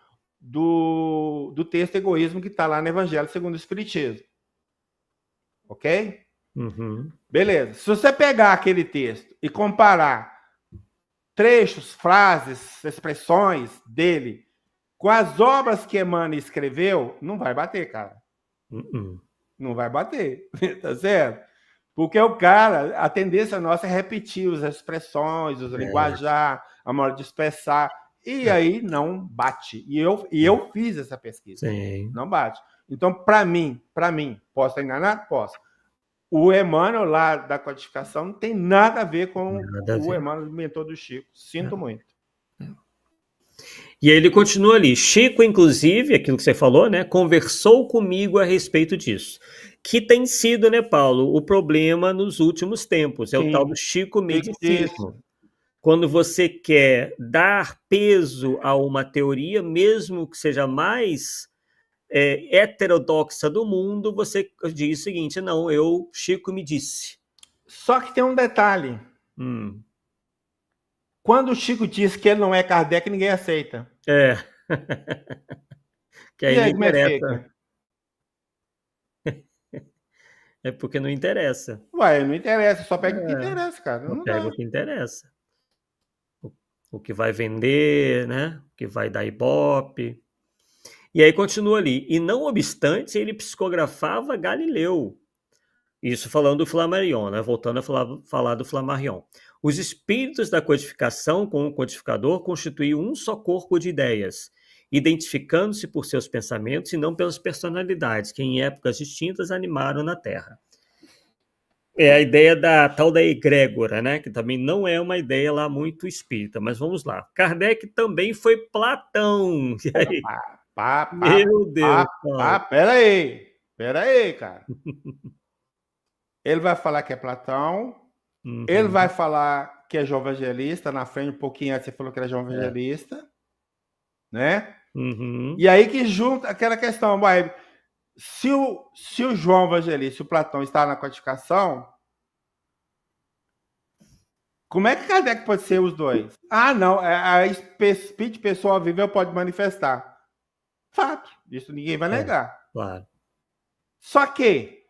S2: do texto Egoísmo que está lá no Evangelho segundo o Espiritismo. Ok?
S1: Uhum.
S2: Beleza. Se você pegar aquele texto e comparar trechos, frases, expressões dele com as obras que Emmanuel escreveu, não vai bater, cara. Não vai bater, tá certo? Porque o cara, a tendência nossa é repetir as expressões, os linguajar, a modo de expressar, e aí não bate. E eu fiz essa pesquisa.
S1: Sim.
S2: Não bate. Então, para mim, posso estar enganado? Posso. O Emmanuel lá da codificação não tem nada a ver com o Emmanuel, mentor do Chico. Sinto muito.
S1: E aí ele continua ali. Chico, inclusive, aquilo que você falou, né, conversou comigo a respeito disso. Que tem sido, né, Paulo, o problema nos últimos tempos. É o tal do Chico Medicismo. Quando você quer dar peso a uma teoria, mesmo que seja mais heterodoxa do mundo, você diz o seguinte: não, Chico me disse.
S2: Só que tem um detalhe. Quando o Chico diz que ele não é Kardec, ninguém aceita.
S1: Que aí não interessa. É porque não interessa.
S2: Ué, não interessa, só pega o que interessa, cara.
S1: Só pega o que interessa. O que vai vender, né? O que vai dar ibope. E aí continua ali. E não obstante, ele psicografava Galileu. Isso falando do Flammarion, né? Voltando a falar do Flammarion. Os espíritos da codificação com o codificador constituíam um só corpo de ideias, identificando-se por seus pensamentos e não pelas personalidades que em épocas distintas animaram na Terra. É a ideia da tal da egrégora, né? Que também não é uma ideia lá muito espírita, mas vamos lá. Kardec também foi Platão. E aí? Meu Deus.
S2: Pera aí, cara. Ele vai falar que é Platão, ele vai falar que é João Evangelista, na frente, um pouquinho antes você falou que era João Evangelista, né? E aí que junta aquela questão, se o João Evangelista e o Platão está na codificação, como é que Kardec pode ser os dois? Não, a espírito pessoa viva pode manifestar. Fato, isso ninguém vai negar.
S1: Claro.
S2: Só que,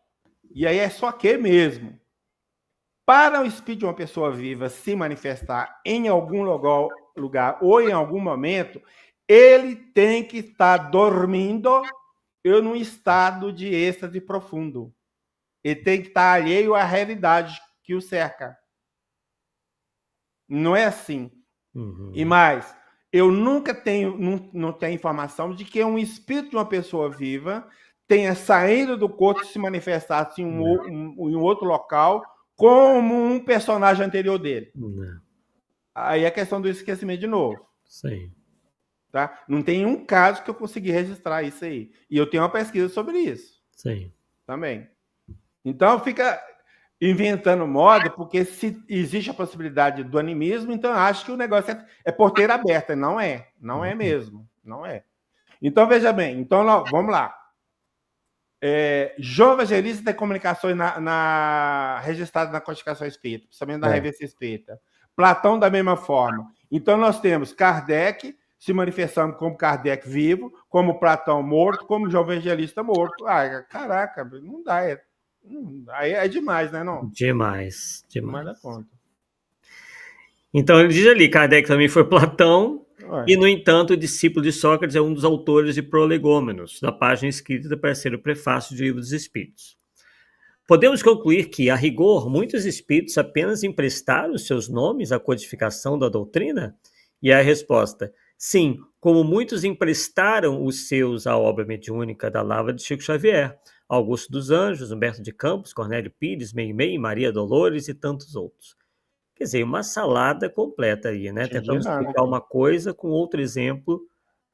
S2: e aí é só que mesmo, para o espírito de uma pessoa viva se manifestar em algum lugar ou em algum momento, Ele tem que estar dormindo ou num estado de êxtase profundo. Ele tem que estar alheio à realidade que o cerca. Não é assim. E mais, eu nunca tenho, não tenho informação de que um espírito de uma pessoa viva tenha saído do corpo e se manifestasse em um outro local como um personagem anterior dele. Aí é questão do esquecimento de novo.
S1: Sim.
S2: Tá? Não tem um caso que eu consegui registrar isso aí. E eu tenho uma pesquisa sobre isso.
S1: Sim.
S2: Também. Então fica inventando moda, porque se existe a possibilidade do animismo, então eu acho que o negócio é porteira aberta. Não é. Não é mesmo. Não é. Então, veja bem. Então, vamos lá. João Evangelista tem comunicações registradas na Codificação Espírita, principalmente na Revista Espírita. Platão, da mesma forma. Então, nós temos Kardec se manifestando como Kardec vivo, como Platão morto, como João Evangelista morto. Ah, caraca, não dá. Aí é demais, né? Não?
S1: Demais.
S2: Demais da conta.
S1: Então, ele diz ali, Kardec também foi Platão, e, no entanto, o discípulo de Sócrates é um dos autores de Prolegômenos, da página escrita para ser o prefácio de Livro dos Espíritos. Podemos concluir que, a rigor, muitos espíritos apenas emprestaram seus nomes à codificação da doutrina? E a resposta, sim, como muitos emprestaram os seus à obra mediúnica da Lavra de Chico Xavier, Augusto dos Anjos, Humberto de Campos, Cornélio Pires, Meimei, Maria Dolores e tantos outros. Quer dizer, uma salada completa aí, né? Tentamos explicar uma coisa com outro exemplo,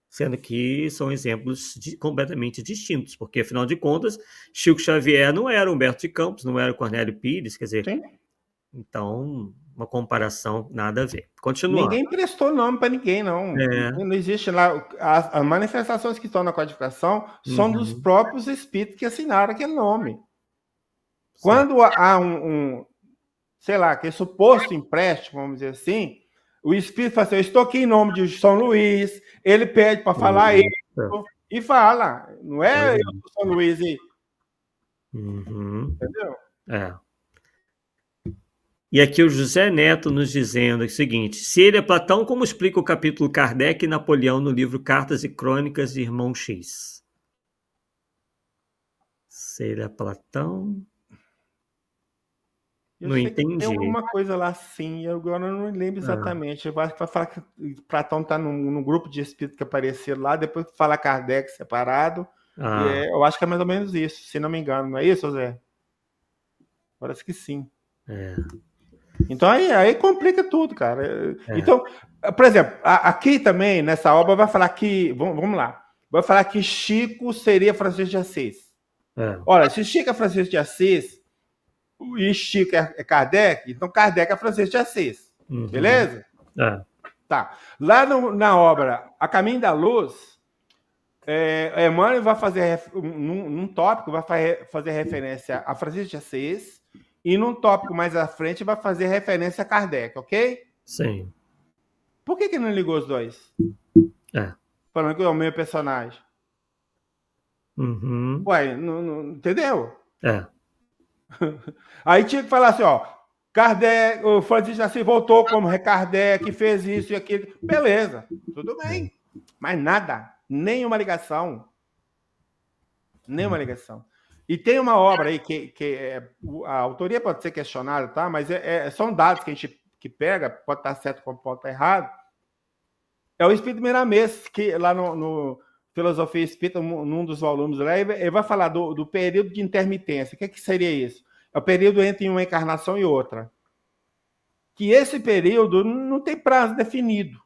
S1: sendo que são exemplos completamente distintos, porque, afinal de contas, Chico Xavier não era Humberto de Campos, não era Cornélio Pires, quer dizer,
S2: sim.
S1: Então, uma comparação nada a ver. Continuando.
S2: Ninguém prestou nome para ninguém, não. Não existe lá. As manifestações que estão na codificação são dos próprios espíritos que assinaram aquele nome. Sim. Quando há sei lá, aquele suposto empréstimo, vamos dizer assim, o espírito fala assim, eu estou aqui em nome de São Luís, ele pede para falar isso e fala. Não é eu sou São Luís e... Entendeu?
S1: E aqui o José Neto nos dizendo o seguinte, se ele é Platão, como explica o capítulo Kardec e Napoleão no livro Cartas e Crônicas de Irmão X? Se ele é Platão... Não entendi.
S2: Tem alguma coisa lá sim, eu agora não lembro exatamente. Eu acho que vai falar que Platão está num grupo de espíritos que apareceram lá, depois fala Kardec separado. Eu acho que é mais ou menos isso, se não me engano. Não é isso, Zé? Parece que sim. Então aí complica tudo, cara. Então, por exemplo, aqui também, nessa obra, vai falar que. Vamos lá. Vai falar que Chico seria Francisco de Assis. Olha, se Chico é Francisco de Assis, e Chico é Kardec, então Kardec é Francisco de Assis. Beleza? Tá. Lá na obra A Caminho da Luz, Emmanuel vai fazer, num tópico, vai fazer referência a Francisco de Assis, e num tópico mais à frente vai fazer referência a Kardec, ok?
S1: Sim.
S2: Por que não ligou os dois? Falando que é o mesmo personagem. Ué, não, entendeu? Aí tinha que falar assim, ó, Kardec, o Francisco de Assis voltou como Kardec, fez isso e aquilo. Beleza, tudo bem. Mas nada, nenhuma ligação. Nenhuma ligação. E tem uma obra aí que a autoria pode ser questionada, tá? Mas são dados que a gente pega, pode estar certo como pode estar errado. É o Espírito Miramês, que lá no Filosofia Espírita, num dos volumes lá, ele vai falar do período de intermitência. O que seria isso? É o período entre uma encarnação e outra. Que esse período não tem prazo definido.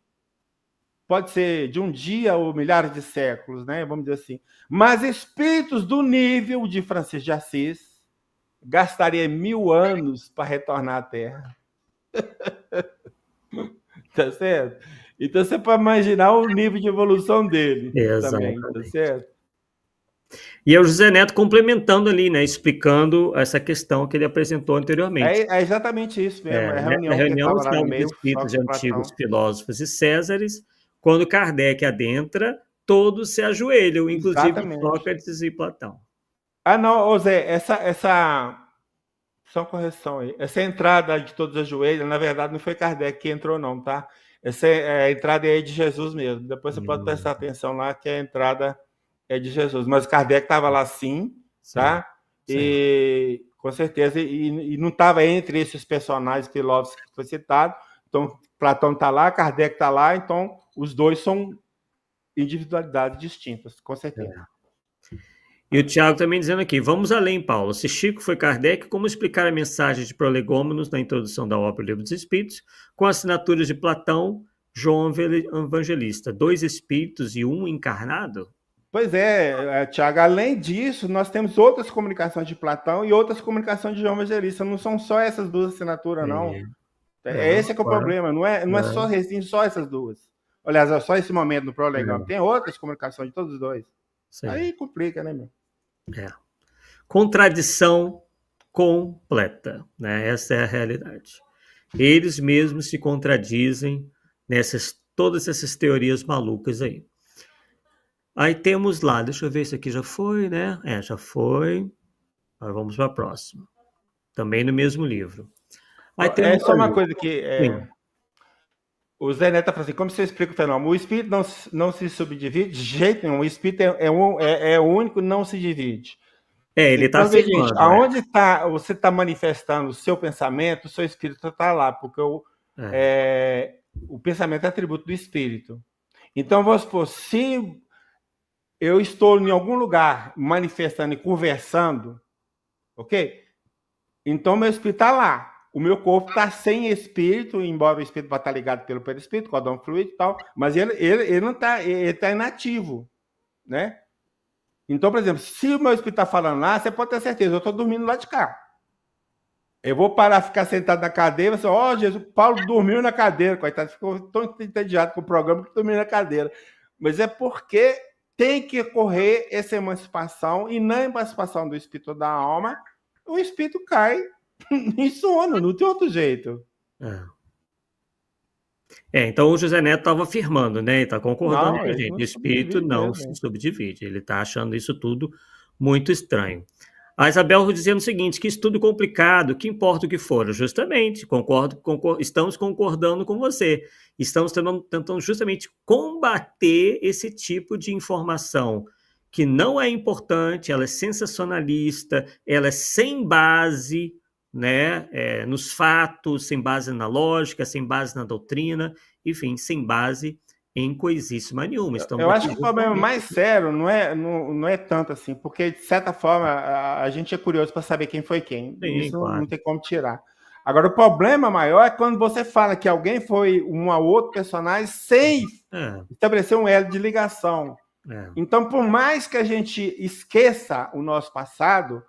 S2: Pode ser de um dia ou milhares de séculos, né? Vamos dizer assim. Mas espíritos do nível de Francisco de Assis gastaria 1000 anos para retornar à Terra. Tá certo? Então você pode imaginar o nível de evolução dele. Também, tá certo?
S1: E é o José Neto complementando ali, né? Explicando essa questão que ele apresentou anteriormente.
S2: É exatamente isso mesmo.
S1: A reunião
S2: lá no meio,
S1: espíritos de antigos filósofos e Césares, quando Kardec adentra, todos se ajoelham, inclusive Sócrates e Platão.
S2: Não, Zé, essa só uma correção aí. Essa entrada de todos os ajoelhos, na verdade, não foi Kardec que entrou, não, tá? Essa a entrada é de Jesus mesmo. Depois você pode prestar atenção lá que a entrada é de Jesus. Mas Kardec estava lá sim, tá? E com certeza, e não estava entre esses personagens filósofos que foi citado. Então, Platão está lá, Kardec está lá, então os dois são individualidades distintas, com certeza.
S1: E o Tiago também dizendo aqui, vamos além, Paulo. Se Chico foi Kardec, como explicar a mensagem de Prolegômenos na introdução da obra Livro dos Espíritos, com assinaturas de Platão, João Evangelista, 2 espíritos e um encarnado?
S2: Pois é, Tiago, além disso, nós temos outras comunicações de Platão e outras comunicações de João Evangelista. Não são só essas duas assinaturas, não. Esse que é o problema, não é só restringe só essas duas. Aliás, é só esse momento no Prolegômenos. Tem outras comunicações de todos os dois. Aí complica, né, meu?
S1: Contradição completa, né? Essa é a realidade. Eles mesmos se contradizem nessas todas essas teorias malucas aí. Aí temos lá, deixa eu ver se aqui já foi, né? Já foi. Agora vamos para a próxima. Também no mesmo livro.
S2: Aí temos só uma coisa que o Zé Neto fala assim, como você explica o fenômeno? O espírito não se subdivide de jeito nenhum. O espírito é único, não se divide.
S1: Ele está
S2: então, gente, aonde você está manifestando o seu pensamento, o seu espírito está lá, porque o pensamento é atributo do espírito. Então, vamos supor, se eu estou em algum lugar manifestando e conversando, ok? Então, meu espírito está lá. O meu corpo está sem espírito, embora o espírito vá estar ligado pelo perispírito, cordão fluido e tal, mas ele não está, ele está inativo, né? Então, por exemplo, se o meu espírito está falando lá, você pode ter certeza, eu estou dormindo lá de cá. Eu vou parar, ficar sentado na cadeira, você, Jesus, Paulo dormiu na cadeira, coitado, ficou tão entediado com o programa que dormiu na cadeira. Mas é porque tem que ocorrer essa emancipação, e na emancipação do espírito da alma, o espírito cai em sono, não tem outro jeito.
S1: Então o José Neto estava afirmando, né? Ele está concordando com a gente. O espírito não se subdivide. Ele está achando isso tudo muito estranho. A Isabel dizendo o seguinte, que estudo complicado, que importa o que for. Justamente, estamos concordando com você. Estamos tentando justamente combater esse tipo de informação que não é importante, ela é sensacionalista, ela é sem base, né, nos fatos, sem base na lógica, sem base na doutrina, enfim, sem base em coisíssima nenhuma.
S2: Eu acho que o problema mais sério não é tanto assim, porque, de certa forma, a gente é curioso para saber quem foi quem. Sim, isso claro. Não tem como tirar. Agora, o problema maior é quando você fala que alguém foi um ou outro personagem sem estabelecer um elo de ligação. Então, por mais que a gente esqueça o nosso passado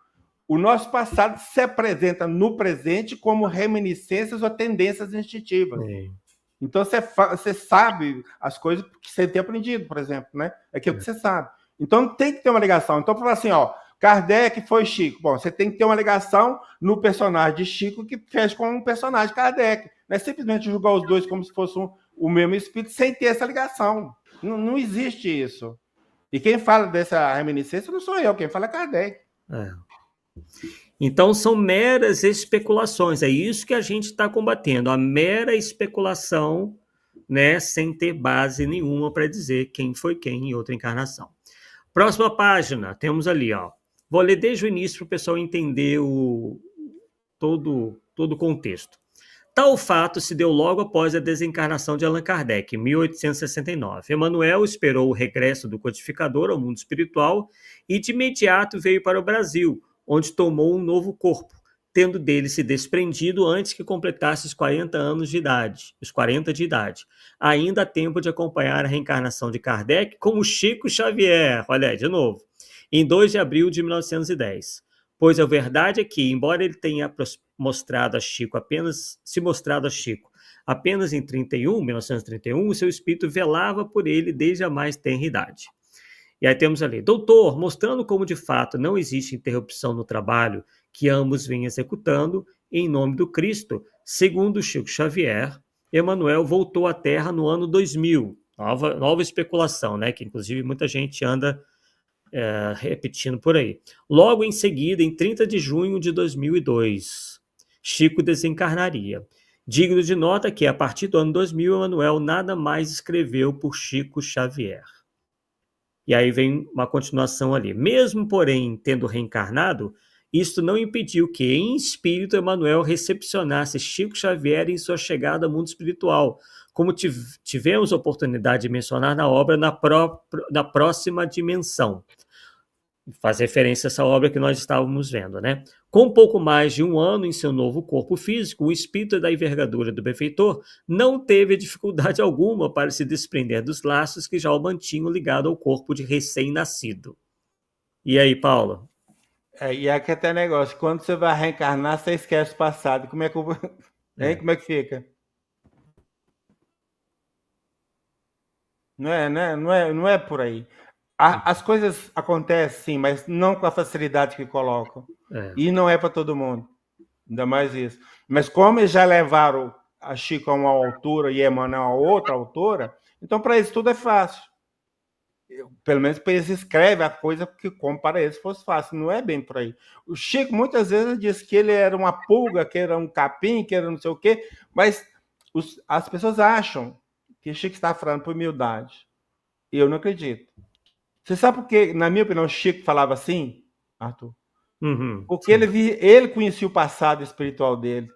S2: se apresenta no presente como reminiscências ou tendências instintivas. Então, você sabe as coisas que você tem aprendido, por exemplo, né? Aquilo que você sabe. Então, tem que ter uma ligação. Então, para falar assim, Kardec foi Chico. Bom, você tem que ter uma ligação no personagem de Chico que fecha com um personagem de Kardec. Não é simplesmente julgar os dois como se fossem o mesmo espírito sem ter essa ligação. Não existe isso. E quem fala dessa reminiscência não sou eu, quem fala é Kardec.
S1: Então são meras especulações, é isso que a gente está combatendo, a mera especulação, né, sem ter base nenhuma para dizer quem foi quem em outra encarnação. Próxima página, temos ali, vou ler desde o início para o pessoal entender todo o contexto. Tal fato se deu logo após a desencarnação de Allan Kardec, em 1869. Emmanuel esperou o regresso do codificador ao mundo espiritual e de imediato veio para o Brasil, onde tomou um novo corpo, tendo dele se desprendido antes que completasse os 40 anos de idade, Ainda há tempo de acompanhar a reencarnação de Kardec como Chico Xavier, olha aí, de novo, em 2 de abril de 1910. Pois a verdade é que, embora ele tenha se mostrado a Chico apenas em 1931, o seu espírito velava por ele desde a mais tenra idade. E aí temos ali, doutor, mostrando como de fato não existe interrupção no trabalho que ambos vêm executando, em nome do Cristo, segundo Chico Xavier, Emmanuel voltou à Terra no ano 2000. Nova especulação, né? Que inclusive muita gente anda repetindo por aí. Logo em seguida, em 30 de junho de 2002, Chico desencarnaria. Digno de nota que, a partir do ano 2000, Emanuel nada mais escreveu por Chico Xavier. E aí vem uma continuação ali. Mesmo, porém, tendo reencarnado, isto não impediu que, em espírito, Emanuel recepcionasse Chico Xavier em sua chegada ao mundo espiritual, como tivemos oportunidade de mencionar na obra na próxima dimensão. Faz referência a essa obra que nós estávamos vendo, né? Com pouco mais de um ano em seu novo corpo físico, o espírito da envergadura do benfeitor não teve dificuldade alguma para se desprender dos laços que já o mantinham ligado ao corpo de recém-nascido. E aí, Paulo?
S2: E aqui até negócio, quando você vai reencarnar, você esquece o passado. Como é que, hein? Como é que fica? Não é por aí. As coisas acontecem, sim, mas não com a facilidade que colocam. E não é para todo mundo. Ainda mais isso. Mas como eles já levaram a Chico a uma altura e Emmanuel a outra altura, então para eles tudo é fácil. Pelo menos para eles escrevem a coisa que como para eles fosse fácil. Não é bem por aí. O Chico muitas vezes disse que ele era uma pulga, que era um capim, que era não sei o quê, mas as pessoas acham que o Chico está falando por humildade. E eu não acredito. Você sabe por que, na minha opinião, o Chico falava assim, Arthur? Porque ele conhecia o passado espiritual dele.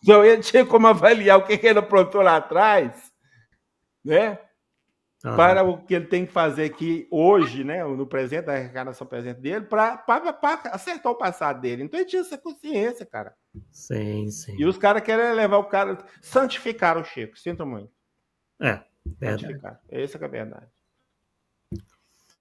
S2: Então ele tinha como avaliar o que ele aprontou lá atrás, né? Para o que ele tem que fazer aqui hoje, né? No presente, a reencarnação presente dele, para acertar o passado dele. Então ele tinha essa consciência, cara.
S1: Sim, sim.
S2: E os caras querem levar o cara, santificar o Chico. Sinto muito.
S1: Santificar.
S2: Essa que é a verdade.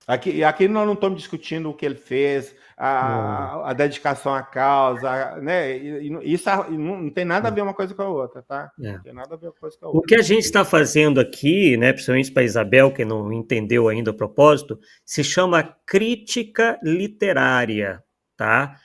S2: Aqui nós não estamos discutindo o que ele fez, a dedicação à causa, né? Isso não tem nada a ver uma coisa com a outra, tá? Não tem nada a ver uma coisa com a outra.
S1: O que a gente está fazendo aqui, né, principalmente para Isabel, que não entendeu ainda o propósito, se chama crítica literária, tá?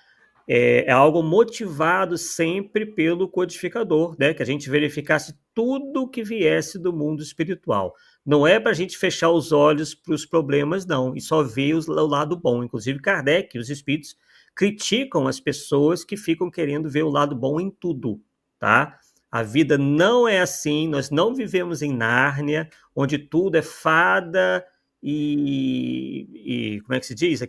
S1: É algo motivado sempre pelo codificador, né? Que a gente verificasse tudo que viesse do mundo espiritual. Não é para a gente fechar os olhos para os problemas, não, e só ver o lado bom. Inclusive, Kardec e os espíritos criticam as pessoas que ficam querendo ver o lado bom em tudo, tá? A vida não é assim, nós não vivemos em Nárnia, onde tudo é fada e como é que se diz?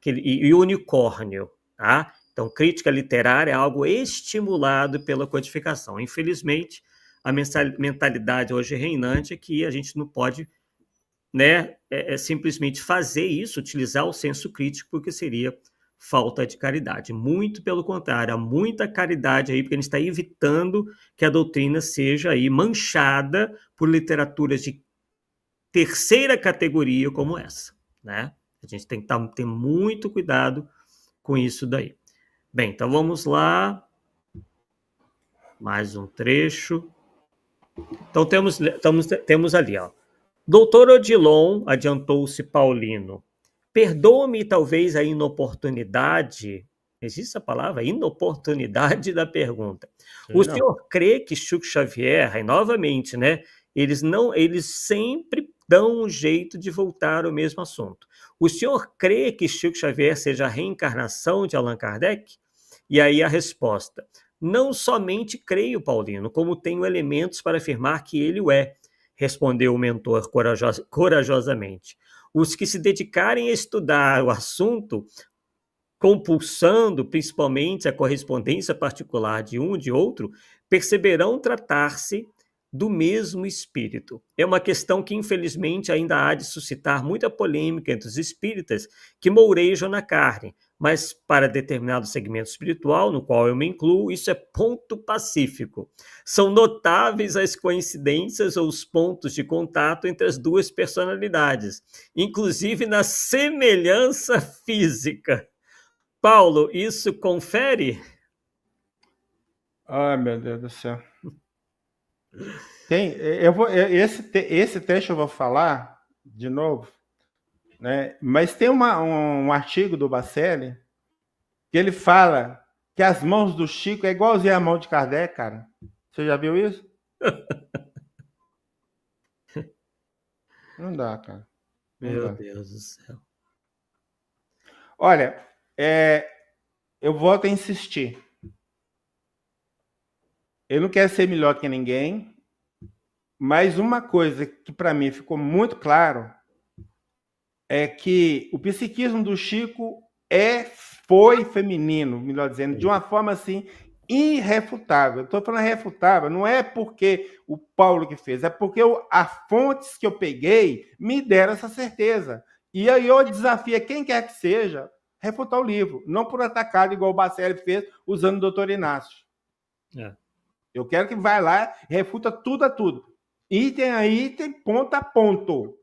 S1: E unicórnio, tá? Então, crítica literária é algo estimulado pela codificação. Infelizmente, a mentalidade hoje reinante é que a gente não pode, né, simplesmente fazer isso, utilizar o senso crítico, porque seria falta de caridade. Muito pelo contrário, há muita caridade aí, porque a gente está evitando que a doutrina seja aí manchada por literaturas de terceira categoria como essa, né? A gente tem que ter muito cuidado com isso daí. Bem, então vamos lá. Mais um trecho. Então temos ali, ó. Doutor Odilon, adiantou-se Paulino, perdoa-me talvez a inoportunidade, existe a palavra? Inoportunidade da pergunta. O senhor crê que Chico Xavier, aí novamente, né? Eles sempre dão um jeito de voltar ao mesmo assunto. O senhor crê que Chico Xavier seja a reencarnação de Allan Kardec? E aí a resposta: não somente creio, Paulino, como tenho elementos para afirmar que ele o é, respondeu o mentor corajosamente. Os que se dedicarem a estudar o assunto, compulsando principalmente a correspondência particular de um e de outro, perceberão tratar-se do mesmo espírito. É uma questão que, infelizmente, ainda há de suscitar muita polêmica entre os espíritas que mourejam na carne, mas para determinado segmento espiritual, no qual eu me incluo, isso é ponto pacífico. São notáveis as coincidências ou os pontos de contato entre as duas personalidades, inclusive na semelhança física. Paulo, isso confere?
S2: Ai, meu Deus do céu. Esse trecho eu vou falar de novo, né? Mas tem um artigo do Bacelli que ele fala que as mãos do Chico é igualzinho a mão de Kardec, cara. Você já viu isso? Não dá, cara.
S1: Meu Deus do céu.
S2: Olha, eu volto a insistir. ele não quer ser melhor que ninguém, mas uma coisa que para mim ficou muito claro é que o psiquismo do Chico foi feminino, melhor dizendo, de uma forma assim irrefutável. Estou falando irrefutável, não é porque o Paulo que fez, é porque as fontes que eu peguei me deram essa certeza. E aí eu desafio quem quer que seja refutar o livro, não por atacado igual o Bacelli fez usando o doutor Inácio.
S1: É.
S2: Eu quero que vá lá e refuta tudo a tudo. Item a item, ponto a ponto.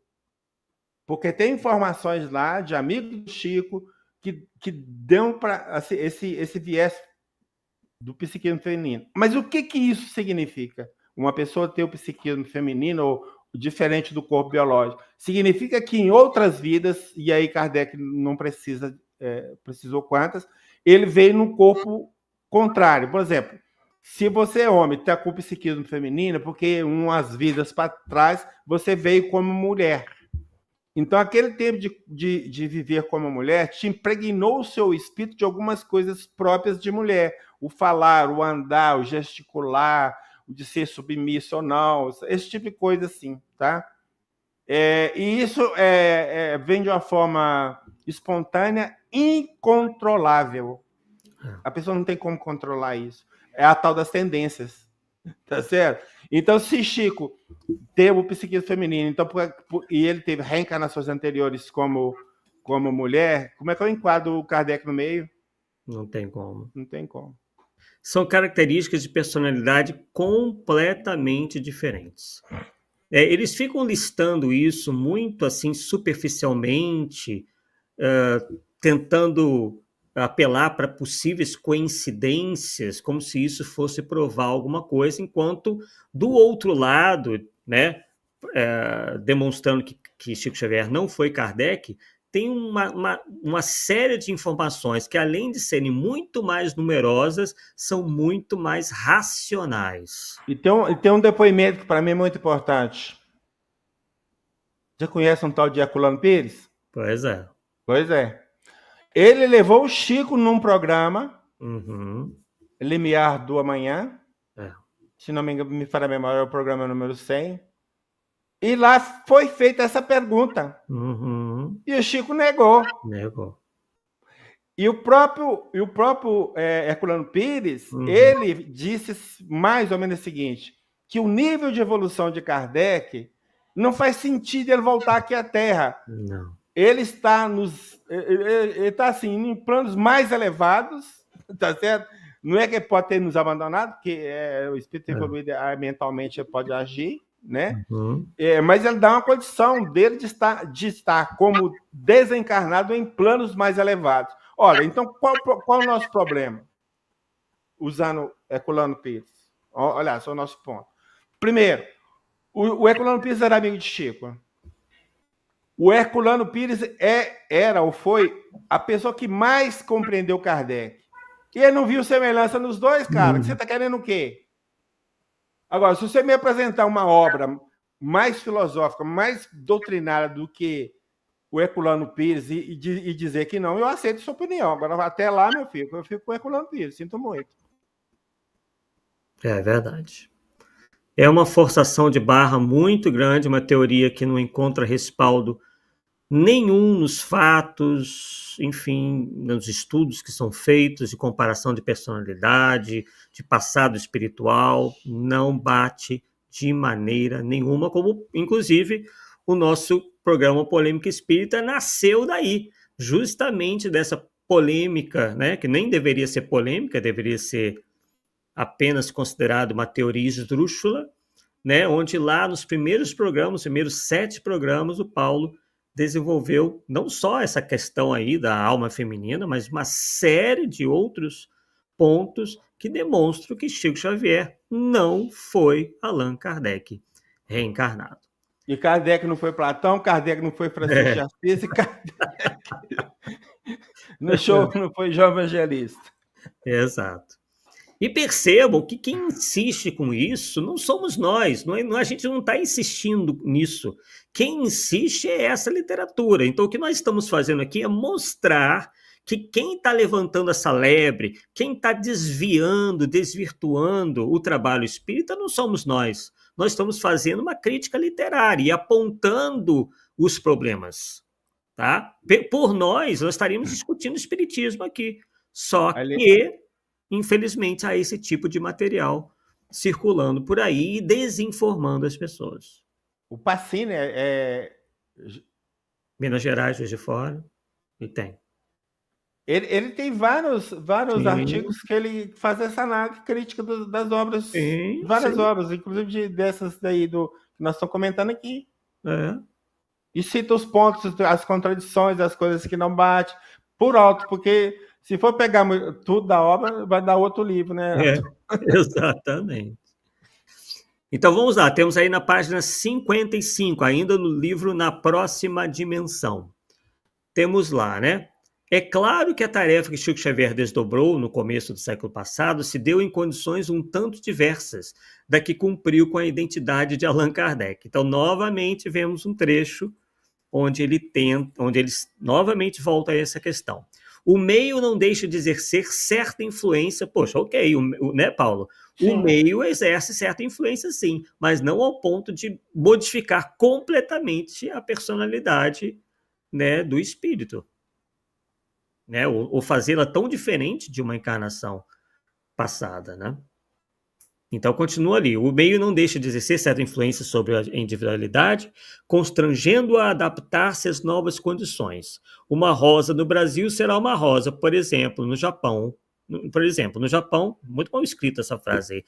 S2: Porque tem informações lá de amigos do Chico que dão para assim, esse viés do psiquismo feminino. Mas o que isso significa? Uma pessoa ter o psiquismo feminino ou diferente do corpo biológico? Significa que em outras vidas, e aí Kardec não precisou quantas, ele veio no corpo contrário. Por exemplo, se você é homem, está com o psiquismo feminino, porque umas vidas para trás você veio como mulher. Então, aquele tempo de viver como mulher te impregnou o seu espírito de algumas coisas próprias de mulher. O falar, o andar, o gesticular, o de ser submisso ou não, esse tipo de coisa assim, tá? E isso vem de uma forma espontânea, incontrolável. A pessoa não tem como controlar isso. É a tal das tendências, tá certo? Então, se Chico teve o psiquismo feminino, então, e ele teve reencarnações anteriores como mulher, como é que eu enquadro o Kardec no meio?
S1: Não tem como.
S2: Não tem como.
S1: São características de personalidade completamente diferentes. Eles ficam listando isso muito assim superficialmente, tentando apelar para possíveis coincidências, como se isso fosse provar alguma coisa, enquanto do outro lado, né, demonstrando que Chico Xavier não foi Kardec, tem uma série de informações que, além de serem muito mais numerosas, são muito mais racionais.
S2: E tem um depoimento que para mim é muito importante. Já conhece um tal de Herculano Pires?
S1: Pois é.
S2: Pois é. Ele levou o Chico num programa, Limiar do Amanhã, se não me falha a memória, é o programa número 100, e lá foi feita essa pergunta. E o Chico negou. E o próprio Herculano Pires, ele disse mais ou menos o seguinte, que o nível de evolução de Kardec não faz sentido ele voltar aqui à Terra.
S1: Não.
S2: Ele está ele está assim, em planos mais elevados, tá certo? Não é que ele pode ter nos abandonado, porque o espírito evoluído mentalmente pode agir, né? Mas ele dá uma condição dele de estar como desencarnado em planos mais elevados. Olha, então qual é o nosso problema? Usando Herculano Pires. Olha só o nosso ponto. Primeiro, o Herculano Pires era amigo de Chico. O Herculano Pires era ou foi a pessoa que mais compreendeu Kardec. E ele não viu semelhança nos dois, cara. Você está querendo o quê? Agora, se você me apresentar uma obra mais filosófica, mais doutrinária do que o Herculano Pires e dizer que não, eu aceito sua opinião. Agora, até lá, meu filho, eu fico com o Herculano Pires. Sinto muito.
S1: É verdade. É uma forçação de barra muito grande, uma teoria que não encontra respaldo nenhum nos fatos, enfim, nos estudos que são feitos de comparação de personalidade, de passado espiritual, não bate de maneira nenhuma, como inclusive o nosso programa Polêmica Espírita nasceu daí, justamente dessa polêmica, né, que nem deveria ser polêmica, deveria ser apenas considerado uma teoria esdrúxula, né, onde lá nos primeiros programas, os primeiros 7 programas, o Paulo desenvolveu não só essa questão aí da alma feminina, mas uma série de outros pontos que demonstram que Chico Xavier não foi Allan Kardec reencarnado.
S2: E Kardec não foi Platão, Kardec não foi Francisco de Assis, e Kardec não foi João Evangelista.
S1: Exato. E percebam que quem insiste com isso não somos nós, a gente não está insistindo nisso. Quem insiste é essa literatura. Então, o que nós estamos fazendo aqui é mostrar que quem está levantando essa lebre, quem está desviando, desvirtuando o trabalho espírita não somos nós. Nós estamos fazendo uma crítica literária e apontando os problemas. Tá? Por nós estaríamos discutindo espiritismo aqui. Só que, infelizmente, há esse tipo de material circulando por aí e desinformando as pessoas.
S2: O Pacini
S1: Minas Gerais, Juiz de Fora, e tem.
S2: Ele tem vários artigos que ele faz essa análise crítica das obras,
S1: sim,
S2: várias obras, inclusive dessas daí que nós estamos comentando aqui. E cita os pontos, as contradições, as coisas que não batem, por alto, porque se for pegar tudo da obra, vai dar outro livro, né?
S1: Exatamente. Então vamos lá, temos aí na página 55, ainda no livro Na Próxima Dimensão. Temos lá, né? É claro que a tarefa que Chico Xavier desdobrou no começo do século passado se deu em condições um tanto diversas da que cumpriu com a identidade de Allan Kardec. Então, novamente, vemos um trecho onde ele novamente volta a essa questão. O meio não deixa de exercer certa influência. Poxa, ok, né, Paulo? Sim. O meio exerce certa influência, sim, mas não ao ponto de modificar completamente a personalidade, né, do espírito, né, ou fazê-la tão diferente de uma encarnação passada, né? Então continua ali, o meio não deixa de exercer certa influência sobre a individualidade, constrangendo-a a adaptar-se às novas condições. Uma rosa no Brasil será uma rosa, por exemplo, no Japão. No Japão, muito mal escrita essa frase aí.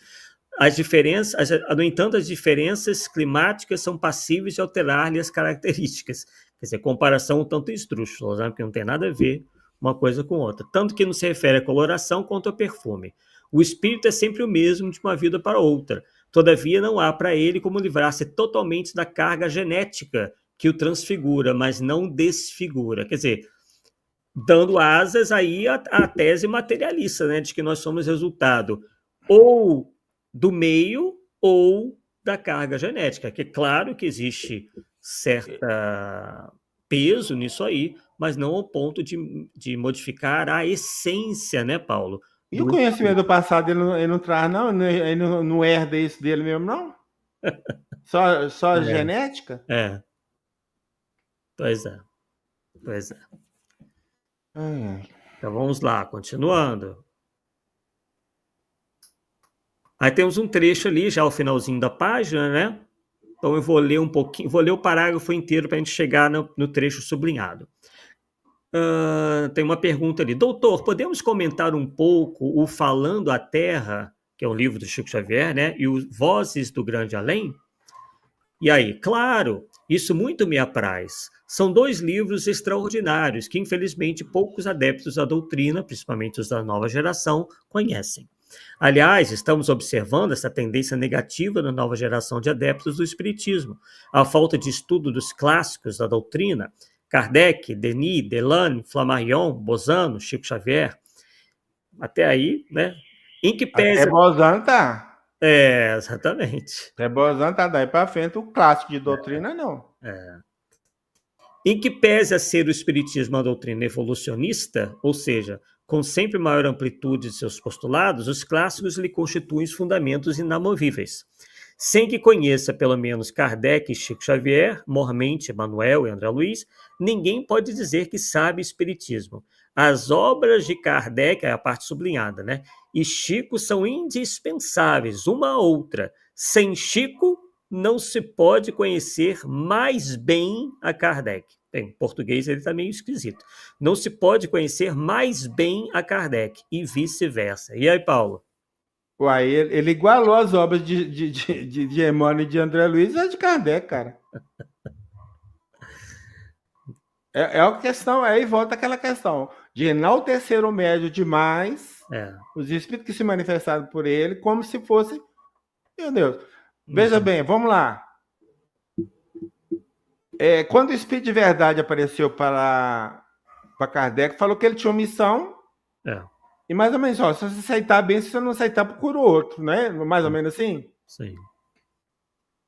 S1: No entanto, as diferenças climáticas são passíveis de alterar-lhe as características. Quer dizer, comparação um tanto esdrúxula, né? Porque não tem nada a ver uma coisa com outra. Tanto que não se refere à coloração quanto ao perfume. O espírito é sempre o mesmo de uma vida para outra. Todavia, não há para ele como livrar-se totalmente da carga genética que o transfigura, mas não desfigura. Quer dizer, dando asas aí à tese materialista, né, de que nós somos resultado ou do meio ou da carga genética. Que claro que existe certo peso nisso aí, mas não ao ponto de modificar a essência, né, Paulo?
S2: E o conhecimento do passado ele não traz, não? Ele não herda isso dele mesmo, não? Só genética?
S1: Pois é. Então vamos lá, continuando. Aí temos um trecho ali, já ao finalzinho da página, né? Então eu vou ler um pouquinho, vou ler o parágrafo inteiro para a gente chegar no trecho sublinhado. Tem uma pergunta ali. Doutor, podemos comentar um pouco o Falando a Terra, que é um livro do Chico Xavier, né? E o Vozes do Grande Além? E aí, claro, isso muito me apraz. São 2 livros extraordinários que, infelizmente, poucos adeptos da doutrina, principalmente os da nova geração, conhecem. Aliás, estamos observando essa tendência negativa na nova geração de adeptos do espiritismo. A falta de estudo dos clássicos da doutrina, Kardec, Denis, Delane, Flammarion, Bozano, Chico Xavier, até aí, né? Em que pese...
S2: Até Bozano tá.
S1: Exatamente.
S2: Até Bozano tá daí para frente, o clássico de doutrina não.
S1: Em que pese a ser o espiritismo uma doutrina evolucionista, ou seja, com sempre maior amplitude de seus postulados, os clássicos lhe constituem os fundamentos inamovíveis. Sem que conheça pelo menos Kardec e Chico Xavier, Mormente, Emmanuel e André Luiz, ninguém pode dizer que sabe espiritismo. As obras de Kardec, é a parte sublinhada, né? E Chico são indispensáveis, uma a outra. Sem Chico, não se pode conhecer mais bem a Kardec. Em português ele está meio esquisito. Não se pode conhecer mais bem a Kardec e vice-versa. E aí, Paulo?
S2: Uai, ele igualou as obras de Emmanuel e de André Luiz às de Kardec, cara. É uma questão, aí volta aquela questão de enaltecer o médio demais, os espíritos que se manifestaram por ele, como se fosse... Meu Deus. Veja bem, vamos lá. Quando o Espírito de Verdade apareceu para Kardec, falou que ele tinha uma missão... E mais ou menos, se você aceitar bem, se você não aceitar, procura o outro, né? Mais ou menos assim?
S1: Sim.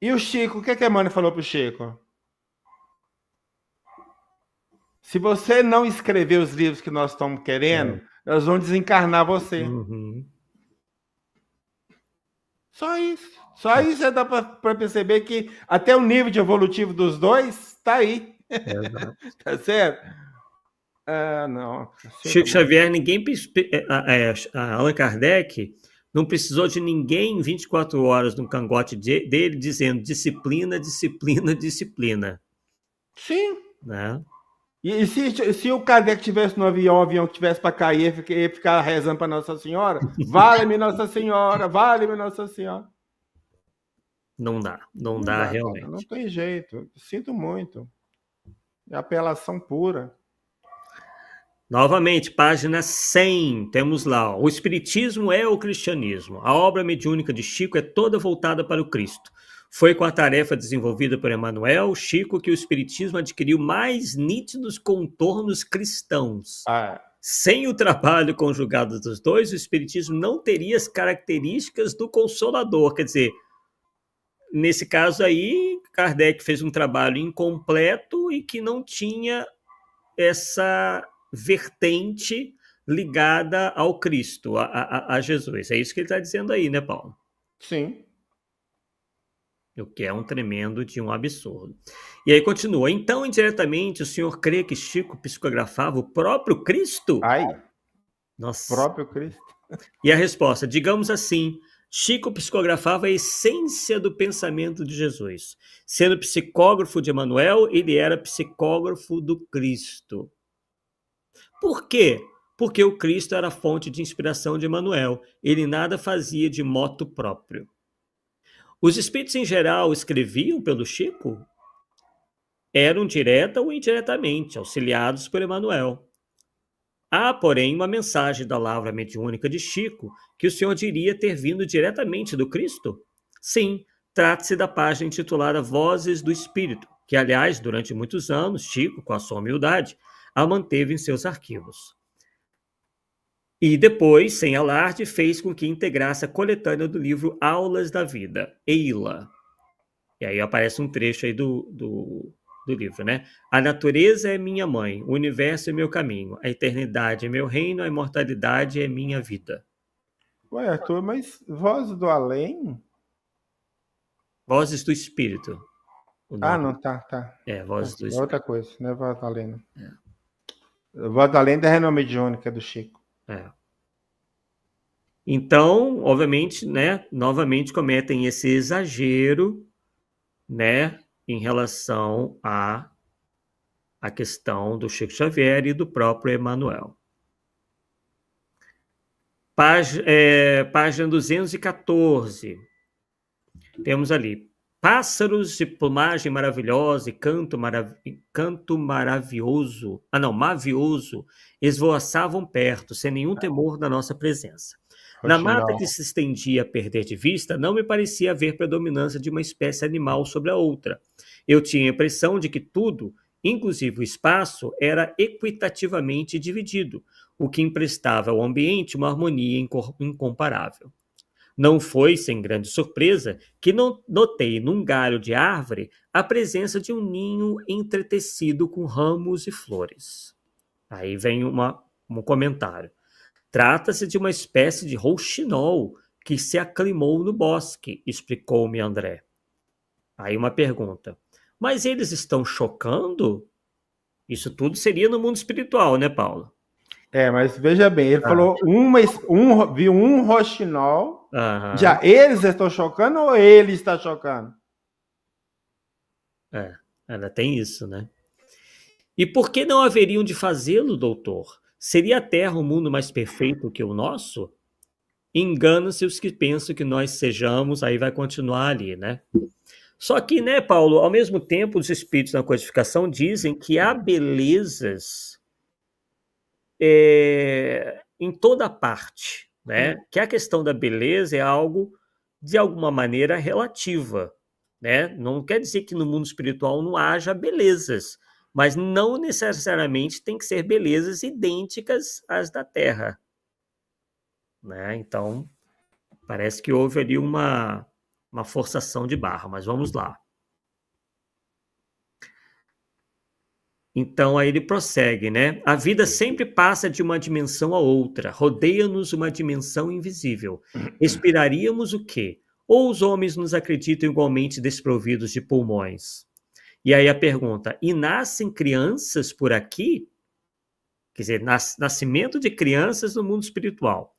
S2: E o Chico, o que a Emmanuel falou pro Chico? Se você não escrever os livros que nós estamos querendo, nós vamos desencarnar você.
S1: Uhum.
S2: Só isso. Só isso já dá para perceber que até o nível de evolutivo dos dois está aí.
S1: Exato.
S2: Tá certo? Ah, não.
S1: Chico
S2: Sinto muito.
S1: Xavier, Allan Kardec não precisou de ninguém em 24 horas no cangote dele dizendo disciplina, disciplina, disciplina.
S2: Sim.
S1: Né?
S2: E se o Kardec tivesse no avião, o avião que tivesse para cair, ia ficar rezando para Nossa Senhora? Vale-me Nossa Senhora, vale-me Nossa Senhora.
S1: Não dá, não
S2: Não
S1: dá
S2: dá, cara, não
S1: realmente.
S2: tem jeito. Sinto muito. É apelação pura.
S1: Novamente, página 100, temos lá, o Espiritismo é o cristianismo. A obra mediúnica de Chico é toda voltada para o Cristo. Foi com a tarefa desenvolvida por Emmanuel Chico que o Espiritismo adquiriu mais nítidos contornos cristãos.
S2: Ah,
S1: Sem o trabalho conjugado dos dois, o Espiritismo não teria as características do Consolador. Quer dizer, nesse caso aí, Kardec fez um trabalho incompleto e que não tinha essa vertente ligada ao Cristo, a Jesus. É isso que ele está dizendo aí, né, Paulo?
S2: sim.
S1: O que é um tremendo de um absurdo. E aí continua. Então, indiretamente, o senhor crê que Chico psicografava o próprio Cristo?
S2: Ai,
S1: Nossa.
S2: próprio Cristo.
S1: E a resposta, digamos assim, Chico psicografava a essência do pensamento de Jesus. Sendo psicógrafo de Emmanuel, ele era psicógrafo do Cristo. Por quê? Porque o Cristo era a fonte de inspiração de Emmanuel. Ele nada fazia de moto próprio. Os espíritos em geral escreviam pelo Chico? Eram direta ou indiretamente auxiliados por Emmanuel. Há, porém, uma mensagem da lavra mediúnica de Chico que o senhor diria ter vindo diretamente do Cristo? Sim, trata-se da página intitulada Vozes do Espírito, que, aliás, durante muitos anos, Chico, com a sua humildade, a manteve em seus arquivos. E depois, sem alarde, fez com que integrasse a coletânea do livro Aulas da Vida, Eila. E aí aparece um trecho aí do livro, né? A natureza é minha mãe, o universo é meu caminho, a eternidade é meu reino, a imortalidade é minha vida.
S2: Ué, Arthur, mas Voz do Além?
S1: Vozes do Espírito. O
S2: Ah,
S1: nome
S2: não, tá.
S1: é
S2: Tá.
S1: Vozes do
S2: É outra
S1: Espírito.
S2: coisa, não é Voz do Além, não. Voz do Além da renome mediúnica do Chico.
S1: É. Então, obviamente, né, novamente cometem esse exagero, né, em relação à questão do Chico Xavier e do próprio Emmanuel. Página 214. Temos ali pássaros de plumagem maravilhosa e canto maravilhoso, mavioso, esvoaçavam perto, sem nenhum temor da nossa presença. Na mata que
S2: Roxinol.
S1: se estendia a perder de vista, não me parecia haver predominância de uma espécie animal sobre a outra. Eu tinha a impressão de que tudo, inclusive o espaço, era equitativamente dividido, o que emprestava ao ambiente uma harmonia incomparável. Não foi sem grande surpresa que notei num galho de árvore a presença de um ninho entretecido com ramos e flores. Aí vem um comentário. Trata-se de uma espécie de rouxinol que se aclimou no bosque, explicou-me André. Aí uma pergunta. Mas eles estão chocando? Isso tudo seria no mundo espiritual, né, Paulo?
S2: É, mas veja bem, ele
S1: Ah.
S2: falou viu um roxinol.
S1: Aham.
S2: Já eles estão chocando ou ele está chocando?
S1: Ainda tem isso, né? E por que não haveriam de fazê-lo, doutor? Seria a Terra um mundo mais perfeito que o nosso? Enganam-se os que pensam que nós sejamos, aí vai continuar ali, né? Só que, né, Paulo, ao mesmo tempo, os espíritos na codificação dizem que há belezas em toda parte, né? Que a questão da beleza é algo, de alguma maneira, relativa, né? Não quer dizer que no mundo espiritual não haja belezas, mas não necessariamente tem que ser belezas idênticas às da Terra, né? Então, parece que houve ali uma forçação de barra, mas vamos lá. Então aí ele prossegue, né? A vida sempre passa de uma dimensão a outra, rodeia-nos uma dimensão invisível. Esperaríamos o quê? Ou os homens nos acreditam igualmente desprovidos de pulmões? E aí a pergunta: e nascem crianças por aqui? Quer dizer, nascimento de crianças no mundo espiritual.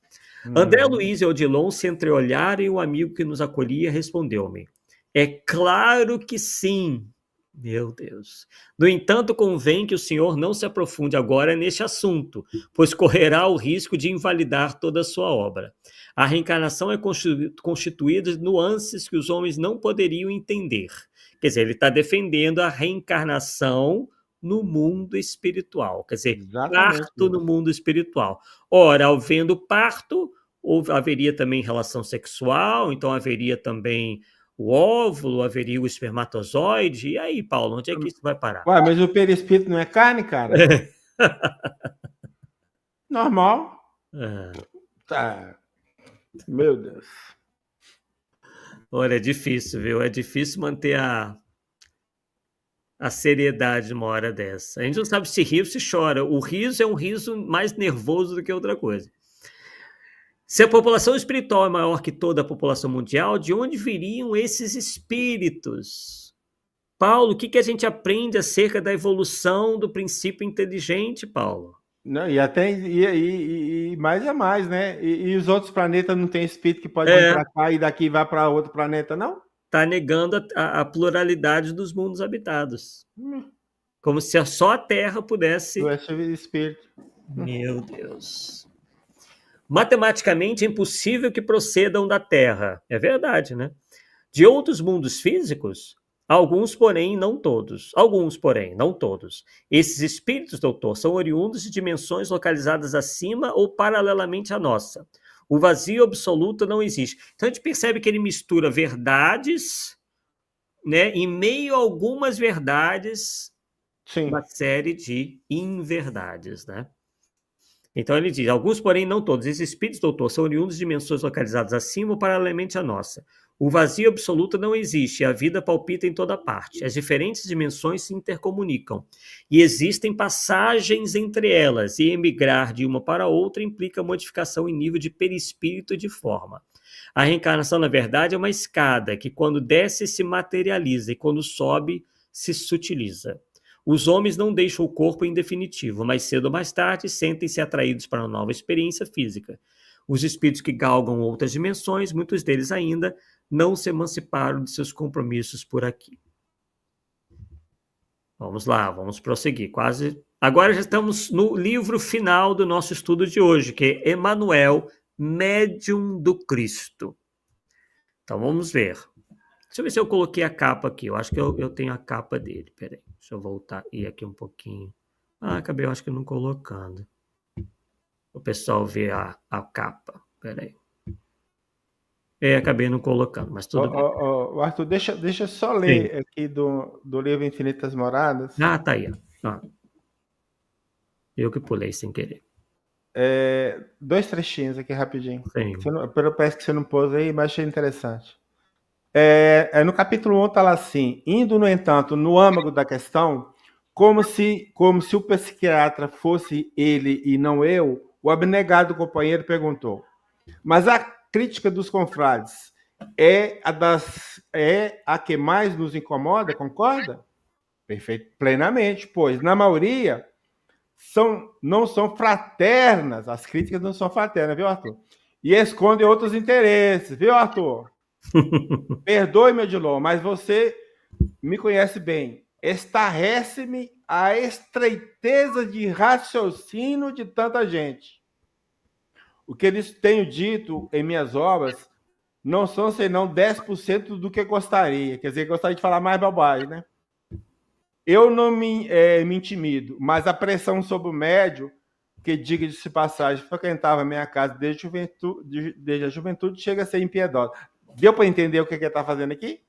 S1: André Luiz e Odilon se entreolharam e o amigo que nos acolhia respondeu-me: é claro que sim. Meu Deus. No entanto, convém que o senhor não se aprofunde agora neste assunto, pois correrá o risco de invalidar toda a sua obra. A reencarnação é constituída de nuances que os homens não poderiam entender. Quer dizer, ele está defendendo a reencarnação no mundo espiritual. Quer dizer,
S2: Exatamente
S1: parto no
S2: isso.
S1: mundo espiritual. Ora, havendo parto, haveria também relação sexual, então haveria também o óvulo, haveria o espermatozoide. E aí, Paulo, onde é que isso vai parar?
S2: Ué, mas o perispírito não é carne, cara? Normal.
S1: Ah,
S2: Tá. Meu Deus.
S1: olha, é difícil, viu? É difícil manter a seriedade numa hora dessa. A gente não sabe se ri ou se chora. O riso é um riso mais nervoso do que outra coisa. Se a população espiritual é maior que toda a população mundial, de onde viriam esses espíritos? Paulo, o que a gente aprende acerca da evolução do princípio inteligente, Paulo?
S2: Não, e até e mais é mais, né? E os outros planetas não tem espírito que pode vir
S1: É,
S2: para cá e daqui vai para outro planeta, não?
S1: está negando a pluralidade dos mundos habitados.
S2: Hum,
S1: Como se só a Terra
S2: Tu
S1: pudesse.
S2: é espírito.
S1: Meu Deus. Matematicamente é impossível que procedam da Terra. É verdade, né? De outros mundos físicos, alguns, porém, não todos. Alguns, porém, não todos. Esses espíritos, doutor, são oriundos de dimensões localizadas acima ou paralelamente à nossa. O vazio absoluto não existe. Então a gente percebe que ele mistura verdades, né, em meio a algumas verdades,
S2: Sim.
S1: uma série de inverdades, né? Então ele diz: alguns, porém, não todos. Esses espíritos, doutor, são oriundos de dimensões localizadas acima ou paralelamente à nossa. O vazio absoluto não existe, a vida palpita em toda parte. As diferentes dimensões se intercomunicam. E existem passagens entre elas, e emigrar de uma para outra implica modificação em nível de perispírito e de forma. A reencarnação, na verdade, é uma escada que, quando desce, se materializa e, quando sobe, se sutiliza. Os homens não deixam o corpo em definitivo, mas cedo ou mais tarde sentem-se atraídos para uma nova experiência física. Os espíritos que galgam outras dimensões, muitos deles ainda não se emanciparam de seus compromissos por aqui. Vamos lá, vamos prosseguir. Quase. Agora já estamos no livro final do nosso estudo de hoje, que é Emmanuel, Médium do Cristo. Então vamos ver. Deixa eu ver se eu coloquei a capa aqui. Eu acho que eu tenho a capa dele. Peraí, deixa eu voltar e aqui um pouquinho. Ah, acabei, eu acho que não colocando. O pessoal vê a capa. Peraí. Acabei não colocando, mas tudo bem.
S2: Arthur, deixa eu só
S1: Sim.
S2: ler aqui do livro Infinitas Moradas.
S1: Ah, tá aí. Ah, eu que pulei sem querer.
S2: Dois trechinhos aqui rapidinho.
S1: Sim.
S2: Parece que você não pôs aí, mas achei interessante. No capítulo 1 está lá assim: indo, no entanto, no âmago da questão, como se o psiquiatra fosse ele e não eu, o abnegado companheiro perguntou: mas a crítica dos confrades é a que mais nos incomoda, concorda? Perfeito, plenamente, pois na maioria não são fraternas, as críticas não são fraternas, viu, Arthur? E escondem outros interesses, viu, Arthur? Perdoe-me, Odilon, mas você me conhece bem. Estarrece-me a estreiteza de raciocínio de tanta gente. O que eles tenho dito em minhas obras não são senão 10% do que gostaria. Quer dizer, gostaria de falar mais bobagem, né? Eu não me intimido, mas a pressão sobre o médio, que, diga-se de passagem, frequentava a minha casa desde a juventude, chega a ser impiedosa. Deu para entender o que ele está fazendo aqui?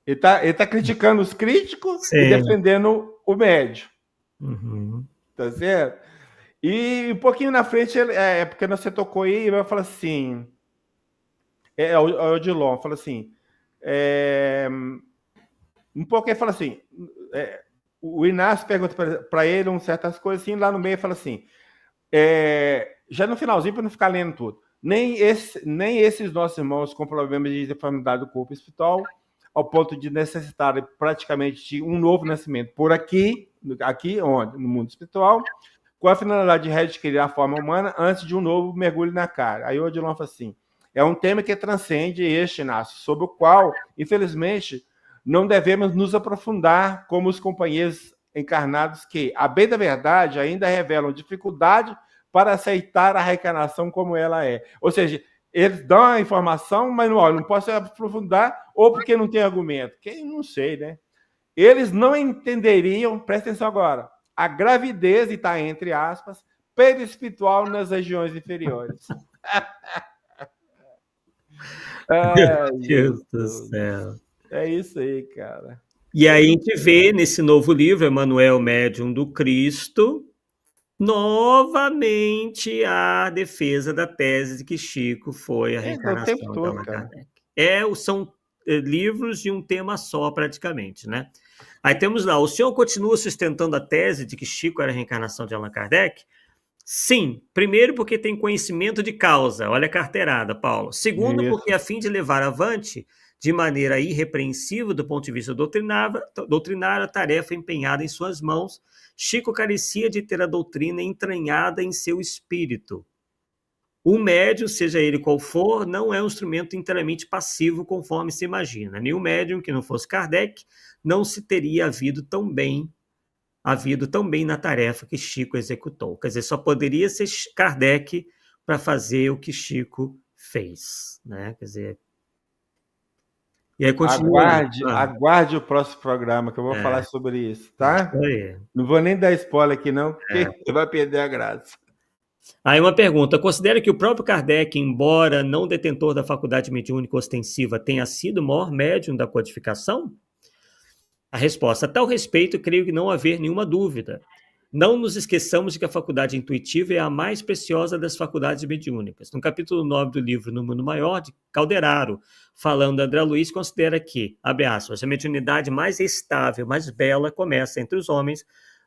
S2: Ele tá criticando os críticos
S1: Sim.
S2: e defendendo o médio.
S1: Uhum.
S2: Tá certo? E um pouquinho na frente, porque você tocou aí, ele vai falar assim... o Odilon fala assim... um pouco ele fala assim... o Inácio pergunta para ele certas coisas assim, lá no meio fala assim, já no finalzinho, para não ficar lendo tudo, nem esses nossos irmãos com problemas de deformidade do corpo espiritual, ao ponto de necessitarem praticamente de um novo nascimento por aqui onde? No mundo espiritual, com a finalidade de readquirir a forma humana antes de um novo mergulho na cara. Aí o Odilon fala assim, é um tema que transcende este, Inácio, sobre o qual, infelizmente, não devemos nos aprofundar como os companheiros encarnados que, a bem da verdade, ainda revelam dificuldade para aceitar a reencarnação como ela é. Ou seja, eles dão a informação, mas não posso aprofundar, ou porque não tem argumento. Quem não sei, né? Eles não entenderiam, presta atenção agora, a gravidez, e está entre aspas, perispiritual nas regiões inferiores.
S1: Meu Deus do céu.
S2: É isso aí, cara.
S1: E aí a gente vê nesse novo livro, Emmanuel, Médium do Cristo, novamente a defesa da tese de que Chico foi a reencarnação de Allan Kardec. São livros de um tema só, praticamente, né? Aí temos lá, o senhor continua sustentando a tese de que Chico era a reencarnação de Allan Kardec? Sim, primeiro porque tem conhecimento de causa, olha a carteirada, Paulo. Segundo, porque a fim de levar avante de maneira irrepreensível do ponto de vista doutrinário a tarefa empenhada em suas mãos, Chico carecia de ter a doutrina entranhada em seu espírito. O médium, seja ele qual for, não é um instrumento inteiramente passivo conforme se imagina. Nenhum médium que não fosse Kardec não se teria havido tão bem na tarefa que Chico executou. Quer dizer, só poderia ser Kardec para fazer o que Chico fez, né? Quer dizer, e aí continua.
S2: Aguarde o próximo programa que eu vou falar sobre isso, tá? Não vou nem dar spoiler aqui não, porque você vai perder a graça.
S1: Aí uma pergunta, considera que o próprio Kardec, embora não detentor da faculdade mediúnica ostensiva, tenha sido o maior médium da codificação? A resposta, a tal respeito, creio que não haver nenhuma dúvida. Não nos esqueçamos de que a faculdade intuitiva é a mais preciosa das faculdades mediúnicas. No capítulo 9 do livro No Mundo Maior, de Calderaro, falando André Luiz, considera que, abre aspas, a mediunidade mais estável, mais bela, começa entre os homens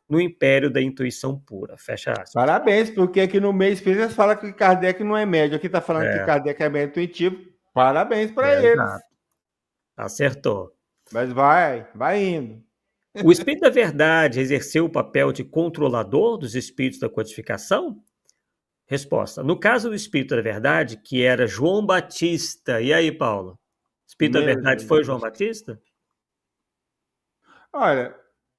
S1: no império da intuição pura. Fecha aspas.
S2: Parabéns, porque aqui no meio espírita fala que Kardec não é médio. Aqui está falando que Kardec é médio intuitivo. Parabéns para eles. Exato.
S1: Acertou.
S2: Mas vai indo.
S1: O Espírito da Verdade exerceu o papel de controlador dos espíritos da codificação? Resposta. No caso do Espírito da Verdade, que era João Batista. E aí, Paulo? Espírito da Verdade foi João Batista?
S2: Olha,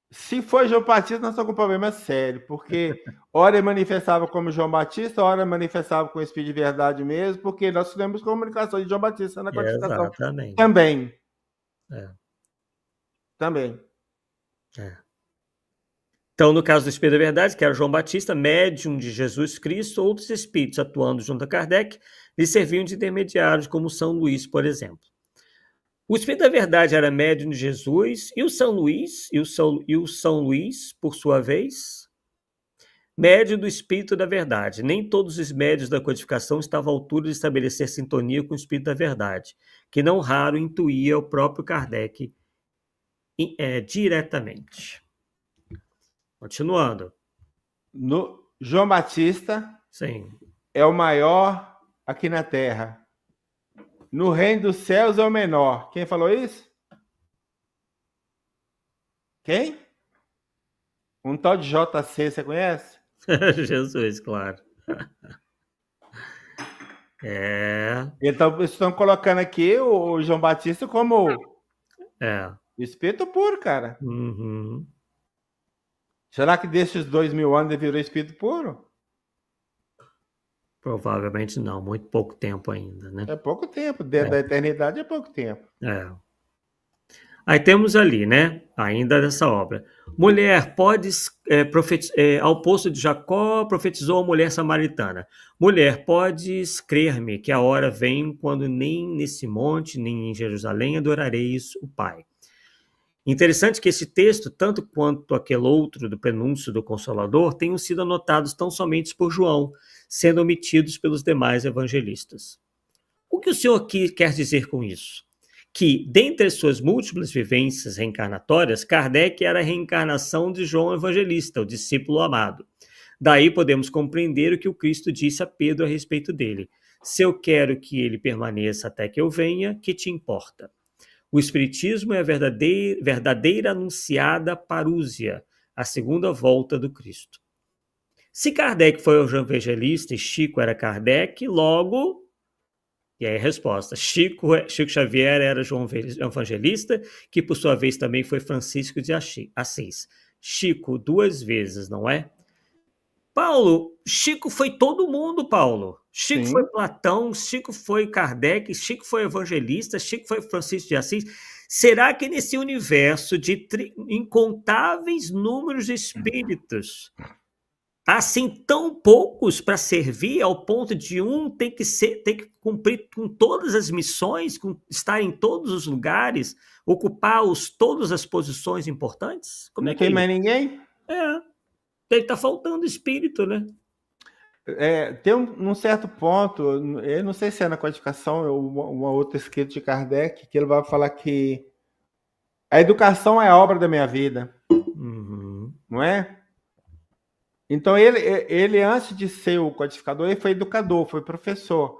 S2: se foi João Batista, nós estamos com um problema sério, porque ora ele manifestava como João Batista, ora manifestava com o Espírito de Verdade mesmo, porque nós temos comunicação de João Batista na codificação.
S1: Exatamente.
S2: Também. Também.
S1: Então, no caso do Espírito da Verdade, que era João Batista, médium de Jesus Cristo, outros espíritos atuando junto a Kardec lhe serviam de intermediários, como São Luís, por exemplo. O Espírito da Verdade era médium de Jesus, e o São Luís, por sua vez, médium do Espírito da Verdade. Nem todos os médios da codificação estavam à altura de estabelecer sintonia com o Espírito da Verdade, que não raro intuía o próprio Kardec diretamente. Continuando.
S2: João Batista
S1: Sim.
S2: é o maior aqui na Terra. No reino dos céus é o menor. Quem falou isso? Quem? Um tal de JC, você conhece?
S1: Jesus, claro.
S2: Então, estão colocando aqui o João Batista como espírito puro, cara.
S1: Uhum.
S2: Será que desses 2000 anos ele virou espírito puro?
S1: Provavelmente não, muito pouco tempo ainda, né?
S2: É pouco tempo, dentro da eternidade é pouco tempo.
S1: Aí temos ali, né, ainda dessa obra. Mulher, ao poço de Jacó, profetizou a mulher samaritana. Mulher, podes crer-me que a hora vem quando nem nesse monte, nem em Jerusalém adorareis o Pai. Interessante que esse texto, tanto quanto aquele outro do prenúncio do Consolador, tenham sido anotados tão somente por João, sendo omitidos pelos demais evangelistas. O que o senhor aqui quer dizer com isso? que, dentre as suas múltiplas vivências reencarnatórias, Kardec era a reencarnação de João Evangelista, o discípulo amado. Daí podemos compreender o que o Cristo disse a Pedro a respeito dele. Se eu quero que ele permaneça até que eu venha, que te importa? O Espiritismo é a verdadeira anunciada parúzia, a segunda volta do Cristo. Se Kardec foi o João Evangelista e Chico era Kardec, logo... E aí a resposta, Chico Xavier era João Evangelista, que por sua vez também foi Francisco de Assis. Chico 2 vezes, não é? Paulo, Chico foi todo mundo, Paulo. Chico
S2: Sim.
S1: foi Platão, Chico foi Kardec, Chico foi Evangelista, Chico foi Francisco de Assis. Será que nesse universo de incontáveis números de espíritos, há assim tão poucos para servir ao ponto de um ter que cumprir com todas as missões, estar em todos os lugares, ocupar todas as posições importantes? Como
S2: Não tem mais ninguém?
S1: Ele está faltando espírito, né?
S2: Tem um certo ponto, eu não sei se é na codificação ou uma outra escrita de Kardec, que ele vai falar que a educação é a obra da minha vida. Não é? Então, ele, antes de ser o codificador, ele foi educador, foi professor.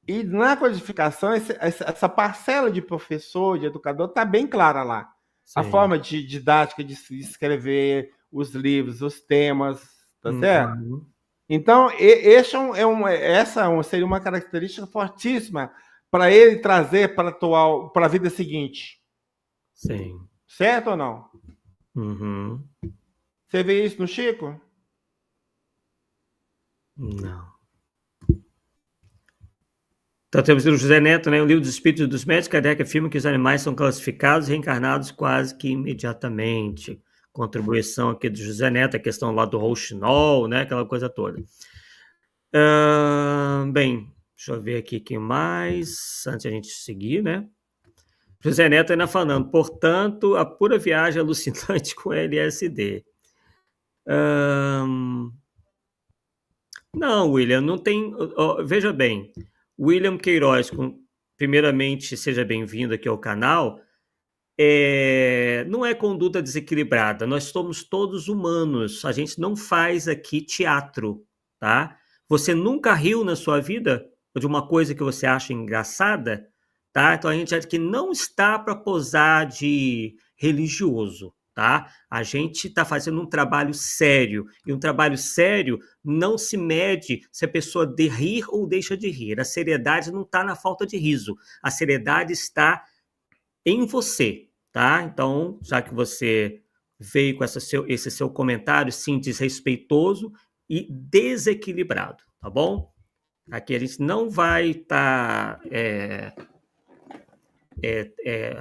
S2: E na codificação, essa parcela de professor, de educador, está bem clara lá. Sim. A forma de didática de escrever os livros, os temas, tá certo? Então, essa seria uma característica fortíssima para ele trazer para a vida seguinte.
S1: Sim.
S2: Certo ou não? Você vê isso no Chico?
S1: Não. Então temos o José Neto, né? O livro dos Espíritos dos Médicos, Kardec afirma que os animais são classificados e reencarnados quase que imediatamente. Contribuição aqui do José Neto, a questão lá do rouxinol, né? Aquela coisa toda. Bem, deixa eu ver aqui quem mais, antes de a gente seguir, né? José Neto ainda falando, portanto, a pura viagem alucinante com LSD. Não, William, não tem... veja bem, William Queiroz, primeiramente, seja bem-vindo aqui ao canal, não é conduta desequilibrada, nós somos todos humanos, a gente não faz aqui teatro, tá? Você nunca riu na sua vida de uma coisa que você acha engraçada, tá? Então a gente acha que não está para posar de religioso, tá? A gente está fazendo um trabalho sério, e um trabalho sério não se mede se a pessoa rir ou deixa de rir. A seriedade não está na falta de riso, a seriedade está em você, tá? Então, já que você veio com esse seu comentário, sim, desrespeitoso e desequilibrado, tá bom? Aqui a gente não vai estar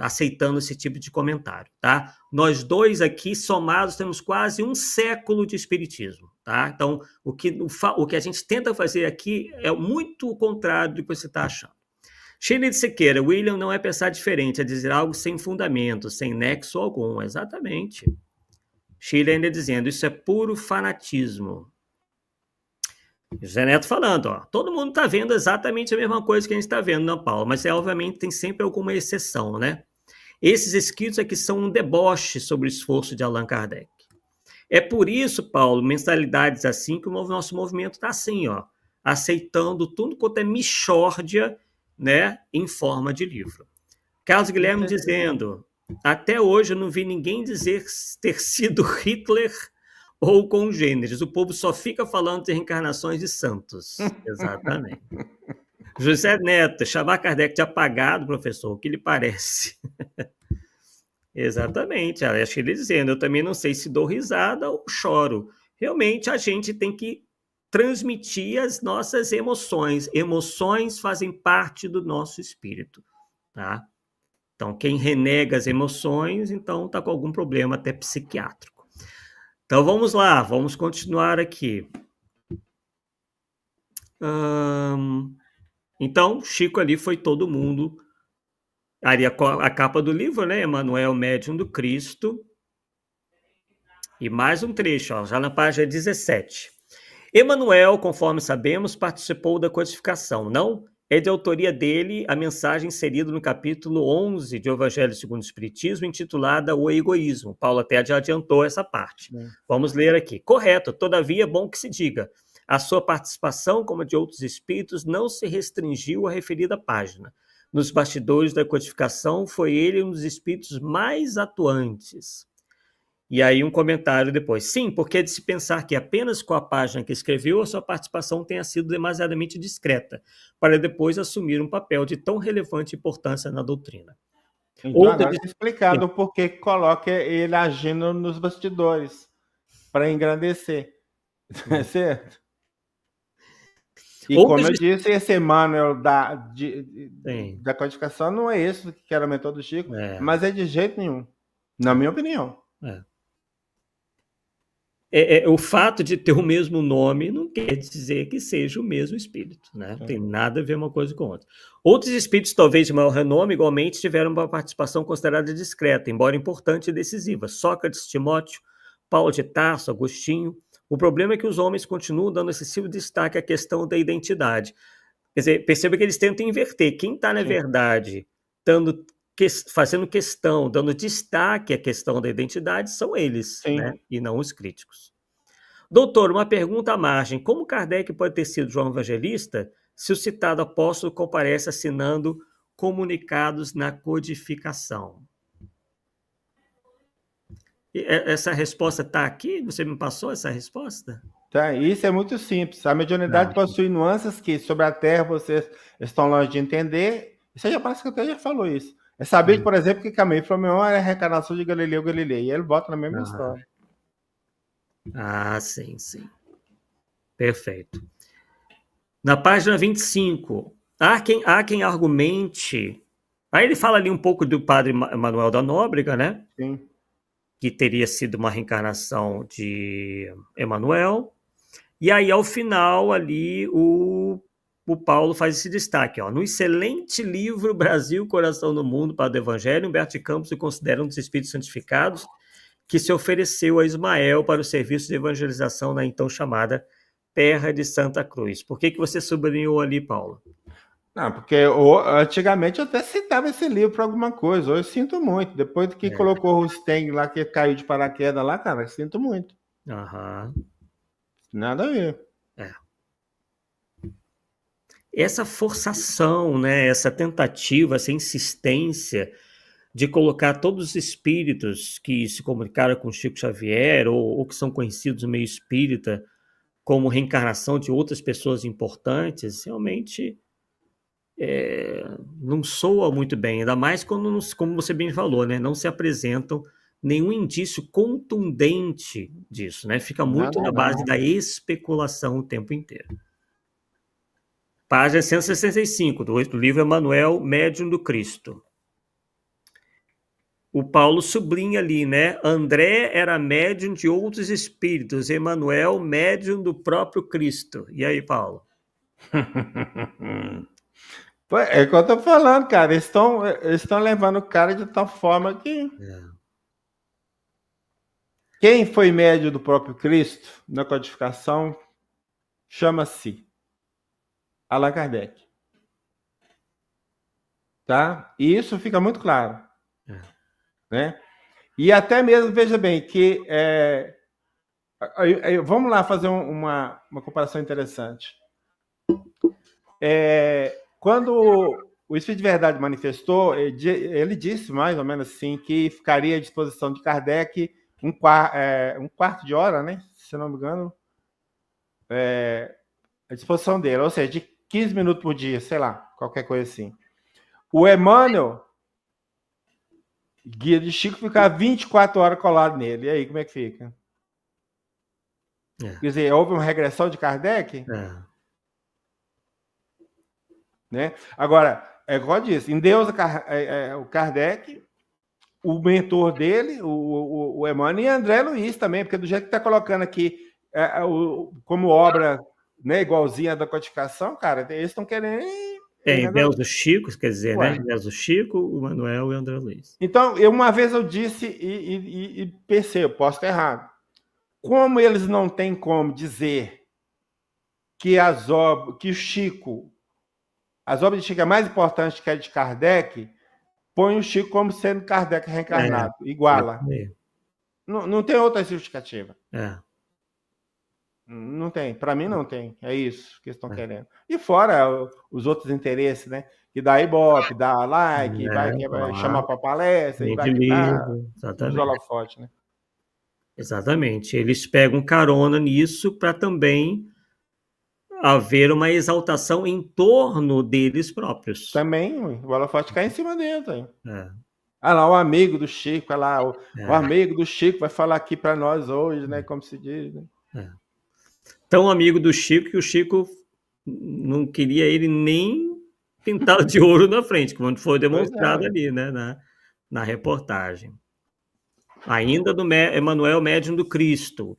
S1: aceitando esse tipo de comentário, tá? Nós dois aqui, somados, temos quase um século de espiritismo, tá? Então, o que a gente tenta fazer aqui é muito o contrário do que você está achando. Shirley de Siqueira, William não é pensar diferente, é dizer algo sem fundamento, sem nexo algum. Exatamente. Shirley ainda dizendo, isso é puro fanatismo. José Neto falando, ó, todo mundo está vendo exatamente a mesma coisa que a gente está vendo, não, Paulo? Mas, obviamente, tem sempre alguma exceção, né? Esses escritos aqui são um deboche sobre o esforço de Allan Kardec. É por isso, Paulo, mensalidades assim, que o nosso movimento está assim, ó, aceitando tudo quanto é mixórdia, né, em forma de livro. Carlos Guilherme dizendo, até hoje eu não vi ninguém dizer ter sido Hitler ou congêneres. O povo só fica falando de reencarnações de santos. Exatamente. José Neto, chamar Kardec de apagado, professor, o que lhe parece? Exatamente, acho que ele dizendo, eu também não sei se dou risada ou choro. Realmente a gente tem que transmitir as nossas emoções. Emoções fazem parte do nosso espírito, tá? Então, quem renega as emoções, então está com algum problema até psiquiátrico. Então, vamos lá, vamos continuar aqui. Então, Chico ali foi todo mundo. Ali a capa do livro, né? Emmanuel, Médium do Cristo. E mais um trecho, ó, já na página 17. Emmanuel, conforme sabemos, participou da codificação, não é de autoria dele a mensagem inserida no capítulo 11 de O Evangelho segundo o Espiritismo, intitulada O Egoísmo. Paulo até já adiantou essa parte. Vamos ler aqui. Correto, todavia é bom que se diga. A sua participação, como a de outros espíritos, não se restringiu à referida página. Nos bastidores da codificação, foi ele um dos espíritos mais atuantes. E aí um comentário depois. Sim, porque é de se pensar que apenas com a página que escreveu, a sua participação tenha sido demasiadamente discreta, para depois assumir um papel de tão relevante importância na doutrina.
S2: Então agora está explicado o porquê que coloca ele agindo nos bastidores, para engrandecer. Certo? E como eu disse, esse Emmanuel da codificação não é esse que era o mentor do Chico, mas é de jeito nenhum, na minha opinião.
S1: O fato de ter o mesmo nome não quer dizer que seja o mesmo espírito, né? Não tem nada a ver uma coisa com outra. Outros espíritos, talvez de maior renome, igualmente tiveram uma participação considerada discreta, embora importante e decisiva. Sócrates, Timóteo, Paulo de Tarso, Agostinho. O problema é que os homens continuam dando excessivo destaque à questão da identidade. Quer dizer, perceba que eles tentam inverter. Quem está, na verdade, fazendo questão, dando destaque à questão da identidade, são eles, né? E não os críticos. Doutor, uma pergunta à margem. Como Kardec pode ter sido João Evangelista se o citado apóstolo comparece assinando comunicados na codificação? Essa resposta está aqui? Você me passou essa resposta?
S2: Tá, isso é muito simples. A mediunidade possui nuances que sobre a Terra vocês estão longe de entender. Isso aí já parece que até já falou isso. É saber, por exemplo, que Camille Flammarion era a reencarnação de Galileu Galilei. E ele bota na mesma história.
S1: Sim. Perfeito. Na página 25, há quem argumente... Aí ele fala ali um pouco do padre Manuel da Nóbrega, né?
S2: Sim.
S1: Que teria sido uma reencarnação de Emmanuel. E aí, ao final, ali, o Paulo faz esse destaque. No excelente livro Brasil, Coração do Mundo, para o Evangelho, Humberto de Campos se considera um dos espíritos santificados que se ofereceu a Ismael para o serviço de evangelização na então chamada Terra de Santa Cruz. Por que você sublinhou ali, Paulo?
S2: Não, porque antigamente eu até citava esse livro para alguma coisa. Hoje eu sinto muito. Depois que colocou o Steng lá, que caiu de paraquedas lá, cara, eu sinto muito. Nada a ver.
S1: Essa forçação, né, essa tentativa, essa insistência de colocar todos os espíritos que se comunicaram com Chico Xavier ou que são conhecidos no meio espírita como reencarnação de outras pessoas importantes, realmente não soa muito bem, ainda mais quando, como você bem falou, né, não se apresentam nenhum indício contundente disso, né? Fica muito na base da especulação o tempo inteiro. Página 165 do livro Emmanuel, Médium do Cristo. O Paulo sublinha ali, né? André era médium de outros espíritos, Emmanuel, médium do próprio Cristo. E aí, Paulo?
S2: É o que eu estou falando, cara. Eles estão levando o cara de tal forma que... Quem foi médium do próprio Cristo, na codificação, chama-se Allan Kardec. Tá? E isso fica muito claro. Né? E até mesmo, veja bem, que... vamos lá fazer uma comparação interessante. Quando o Espírito de Verdade manifestou, ele disse mais ou menos assim, que ficaria à disposição de Kardec um quarto de hora, né? Se não me engano, à disposição dele, ou seja, de 15 minutos por dia, sei lá, qualquer coisa assim. O Emmanuel, guia de Chico, ficava 24 horas colado nele. E aí, como é que fica? Quer dizer, houve uma regressão de Kardec? Né? Agora, igual eu disse, em Deus, o Kardec, o mentor dele, o Emmanuel, e André Luiz também, porque do jeito que está colocando aqui, como obra, né, igualzinha da codificação, cara, eles estão querendo...
S1: em Deus do Chico, quer dizer, né? Em Deus do Chico, o Manuel e o André Luiz.
S2: Então, uma vez eu disse e pensei, posso estar errado. Como eles não têm como dizer que o Chico as obras de Chico é mais importante que a de Kardec, põe o Chico como sendo Kardec reencarnado. Iguala. Não tem outra justificativa. Não tem. Para mim, não tem. É isso que eles estão querendo. E fora os outros interesses, né? Que dá Ibope, dá like, vai chamar para palestra, e vai dar os holofotes, né?
S1: Exatamente. Eles pegam carona nisso para também haver uma exaltação em torno deles próprios.
S2: Também, o holofote cai em cima deles. Ah lá, o amigo do Chico, olha lá, o amigo do Chico vai falar aqui para nós hoje, né? Como se diz, né?
S1: Tão amigo do Chico que o Chico não queria ele nem pintado de ouro na frente, como foi demonstrado ali, né? Na reportagem. Ainda do Emmanuel Médium do Cristo,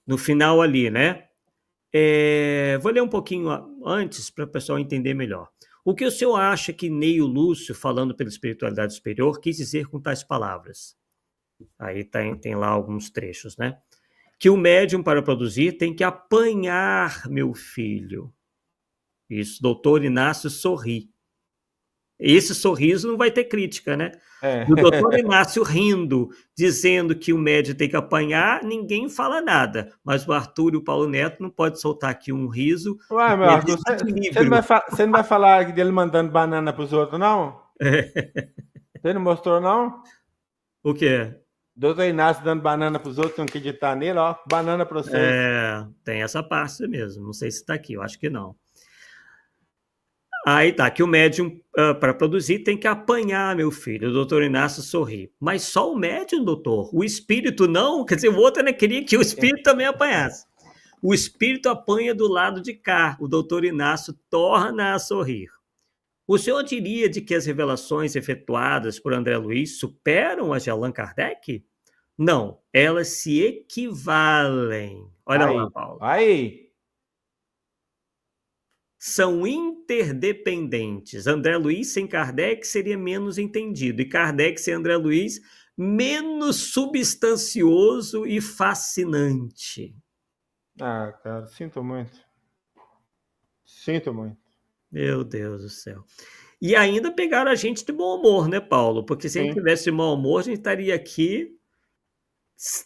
S1: no final ali, né? Vou ler um pouquinho antes para o pessoal entender melhor. O que o senhor acha que Neio Lúcio, falando pela espiritualidade superior, quis dizer com tais palavras? Aí tem lá alguns trechos, né? Que o médium, para produzir, tem que apanhar, meu filho. Isso, doutor Inácio sorri. Esse sorriso não vai ter crítica, né? O doutor Inácio rindo, dizendo que o médium tem que apanhar, ninguém fala nada. Mas o Arthur e o Paulo Neto não pode soltar aqui um riso.
S2: Ué, meu Arthur, você não vai falar dele mandando banana para os outros, não? Você não mostrou, não?
S1: O quê?
S2: Doutor Inácio dando banana para os outros, não acreditar nele, ó, banana para vocês.
S1: Tem essa parte mesmo. Não sei se está aqui, eu acho que não. Aí tá, que o médium, para produzir, tem que apanhar, meu filho. O doutor Inácio sorri. Mas só o médium, doutor? O espírito não? Quer dizer, o outro né, queria que o espírito também apanhasse. O espírito apanha do lado de cá. O doutor Inácio torna a sorrir. O senhor diria de que as revelações efetuadas por André Luiz superam as de Allan Kardec? Não, elas se equivalem. Olha lá, Paulo.
S2: Aí.
S1: São interdependentes. André Luiz sem Kardec seria menos entendido, e Kardec sem André Luiz menos substancioso e fascinante.
S2: Ah, cara, sinto muito. Sinto muito.
S1: Meu Deus do céu. E ainda pegaram a gente de bom humor, né, Paulo? Porque se a gente tivesse de mau humor, a gente estaria aqui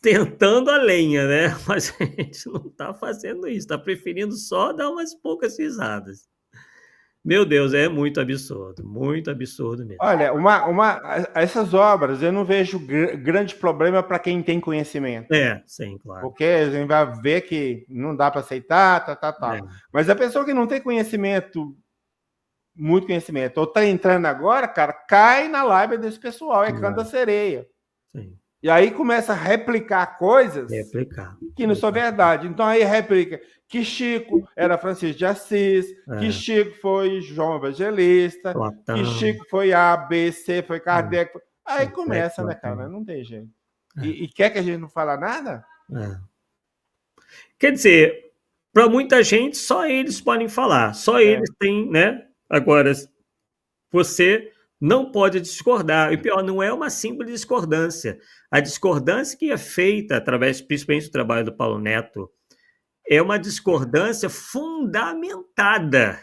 S1: tentando a lenha, né? Mas a gente não está fazendo isso, está preferindo só dar umas poucas risadas. Meu Deus, é muito absurdo mesmo.
S2: Olha, essas obras eu não vejo grande problema para quem tem conhecimento.
S1: Sim, claro.
S2: Porque a gente vai ver que não dá para aceitar, Mas a pessoa que não tem conhecimento, muito conhecimento, ou está entrando agora, cara, cai na lábia desse pessoal, canta sereia.
S1: Sim.
S2: E aí começa a replicar coisas que não são verdade. Então aí replica que Chico era Francisco de Assis, que Chico foi João Evangelista,
S1: Platão.
S2: que Chico foi A, B, C, foi Kardec. Aí começa, né, cara? Não tem jeito. E quer que a gente não fale nada?
S1: Quer dizer, para muita gente, só eles podem falar. Só eles têm, né? Agora, você não pode discordar. E pior, não é uma simples discordância. A discordância que é feita através, principalmente do trabalho do Paulo Neto, é uma discordância fundamentada,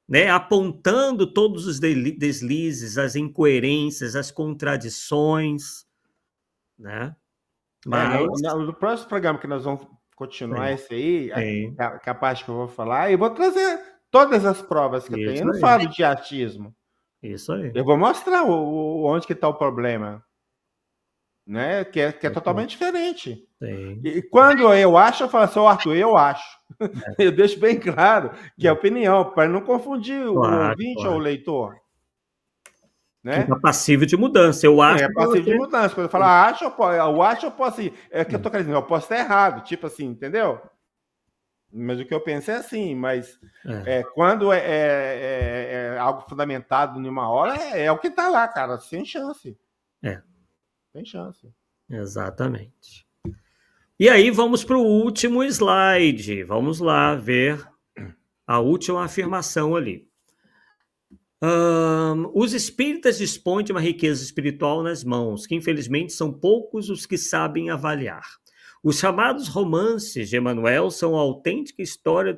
S1: né? Apontando todos os deslizes, as incoerências, as contradições, né?
S2: Mas no próximo programa que nós vamos continuar esse aí, que a parte que eu vou falar, eu vou trazer todas as provas que eu tenho. Eu não falo de achismo.
S1: Isso aí.
S2: Eu vou mostrar onde que está o problema, né? Que é totalmente diferente.
S1: Sim.
S2: E quando eu acho, eu falo assim, Arthur, eu acho. Eu deixo bem claro que é opinião, para não confundir o ouvinte ou o leitor. Né?
S1: Que é passível de mudança. Eu acho.
S2: É passível de mudança. Quando eu falo acho, eu posso ir. É que eu tô querendo dizer, eu posso estar errado, tipo assim, entendeu? Mas o que eu penso é assim, mas quando é algo fundamentado em uma hora, é o que está lá, cara, sem chance. Sem chance.
S1: Exatamente. E aí vamos para o último slide. Vamos lá ver a última afirmação ali. Os espíritas dispõem de uma riqueza espiritual nas mãos, que infelizmente são poucos os que sabem avaliar. Os chamados romances de Emanuel são a autêntica história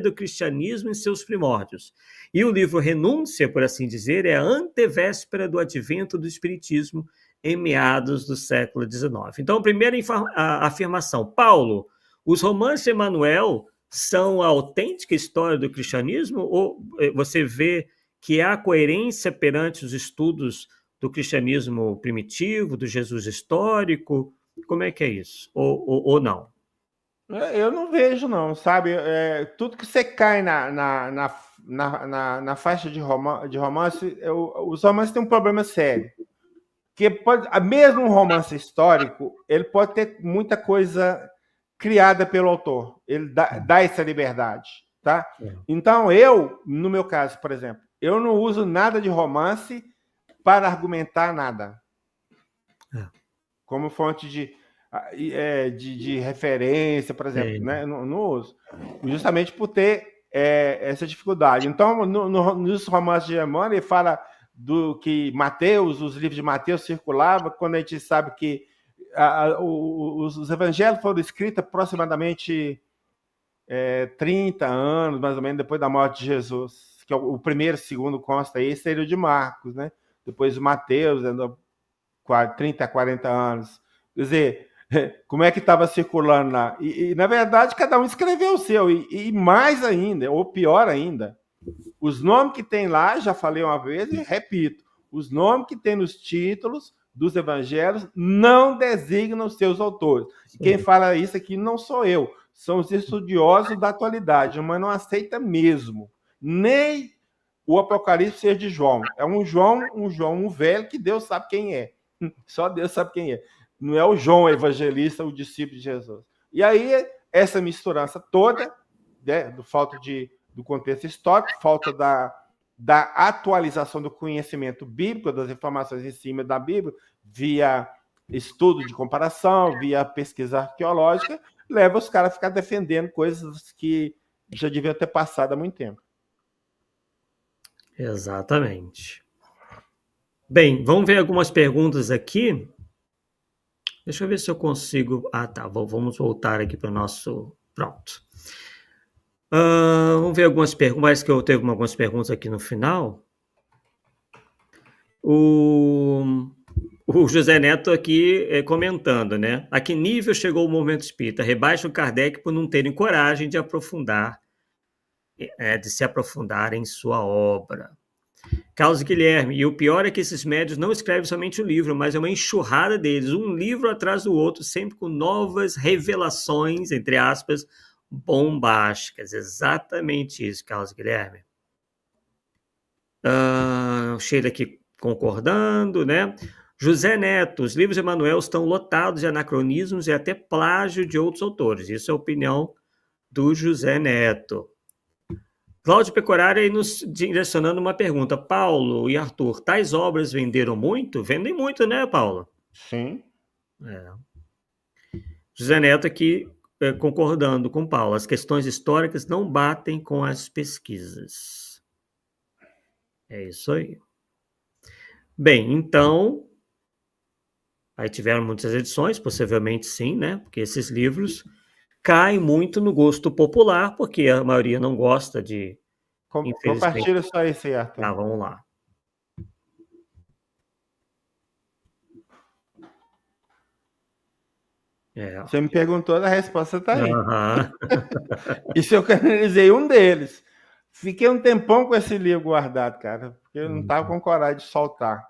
S1: do cristianismo em seus primórdios. E o livro Renúncia, por assim dizer, é a antevéspera do advento do espiritismo em meados do século XIX. Então, primeira afirmação, Paulo, os romances de Emanuel são a autêntica história do cristianismo, ou você vê que há coerência perante os estudos do cristianismo primitivo, do Jesus histórico? Como é que é isso? Ou não?
S2: Eu não vejo, não, sabe? Tudo que você cai na faixa de romance, os romances têm um problema sério. Que mesmo um romance histórico, ele pode ter muita coisa criada pelo autor. Ele dá essa liberdade, tá? Então, no meu caso, por exemplo, eu não uso nada de romance para argumentar nada. Como fonte de referência, por exemplo, né? Não uso. Justamente por ter essa dificuldade. Então, nos romances de Emmanuel, ele fala do que os livros de Mateus circulavam, quando a gente sabe que os evangelhos foram escritos aproximadamente 30 anos, mais ou menos, depois da morte de Jesus, que o primeiro, segundo consta aí, seria o de Marcos, né? Depois o Mateus, 30 a 40 anos. Quer dizer, como é que estava circulando lá? E, na verdade, cada um escreveu o seu. E mais ainda, ou pior ainda, os nomes que tem lá, já falei uma vez e repito, os nomes que tem nos títulos dos evangelhos não designam os seus autores. Quem fala isso aqui não sou eu, são os estudiosos da atualidade, mas não aceita mesmo. Nem o Apocalipse ser de João. É um João velho que Deus sabe quem é. Só Deus sabe quem é. Não é o João evangelista, o discípulo de Jesus. E aí, essa misturança toda, né, falta do contexto histórico, falta da atualização do conhecimento bíblico, das informações em cima da Bíblia, via estudo de comparação, via pesquisa arqueológica, leva os caras a ficar defendendo coisas que já deviam ter passado há muito tempo.
S1: Exatamente. Bem, vamos ver algumas perguntas aqui. Deixa eu ver se eu consigo... Ah, tá. Vamos voltar aqui para o nosso... Pronto. Vamos ver algumas perguntas. Parece que eu teve algumas perguntas aqui no final. O José Neto aqui comentando, né? A que nível chegou o movimento espírita? Rebaixa o Kardec por não terem coragem de se aprofundar em sua obra. Carlos Guilherme, e o pior é que esses médios não escrevem somente um livro, mas é uma enxurrada deles, um livro atrás do outro, sempre com novas revelações, entre aspas, bombásticas. Exatamente isso, Carlos Guilherme. Sheila aqui concordando, né? José Neto, os livros de Emanuel estão lotados de anacronismos e até plágio de outros autores. Isso é a opinião do José Neto. Cláudio Pecorari aí nos direcionando uma pergunta. Paulo e Arthur, tais obras venderam muito? Vendem muito, né, Paulo?
S2: Sim.
S1: José Neto aqui concordando com Paulo. As questões históricas não batem com as pesquisas. É isso aí. Bem, então... Aí tiveram muitas edições, possivelmente sim, né? Porque esses livros... cai muito no gosto popular, porque a maioria não gosta de...
S2: Compartilha só isso aí, Arthur.
S1: Tá, vamos lá.
S2: Você me perguntou, a resposta está aí.
S1: Uhum.
S2: Isso eu canalizei um deles. Fiquei um tempão com esse livro guardado, cara, porque eu não estava com coragem de soltar.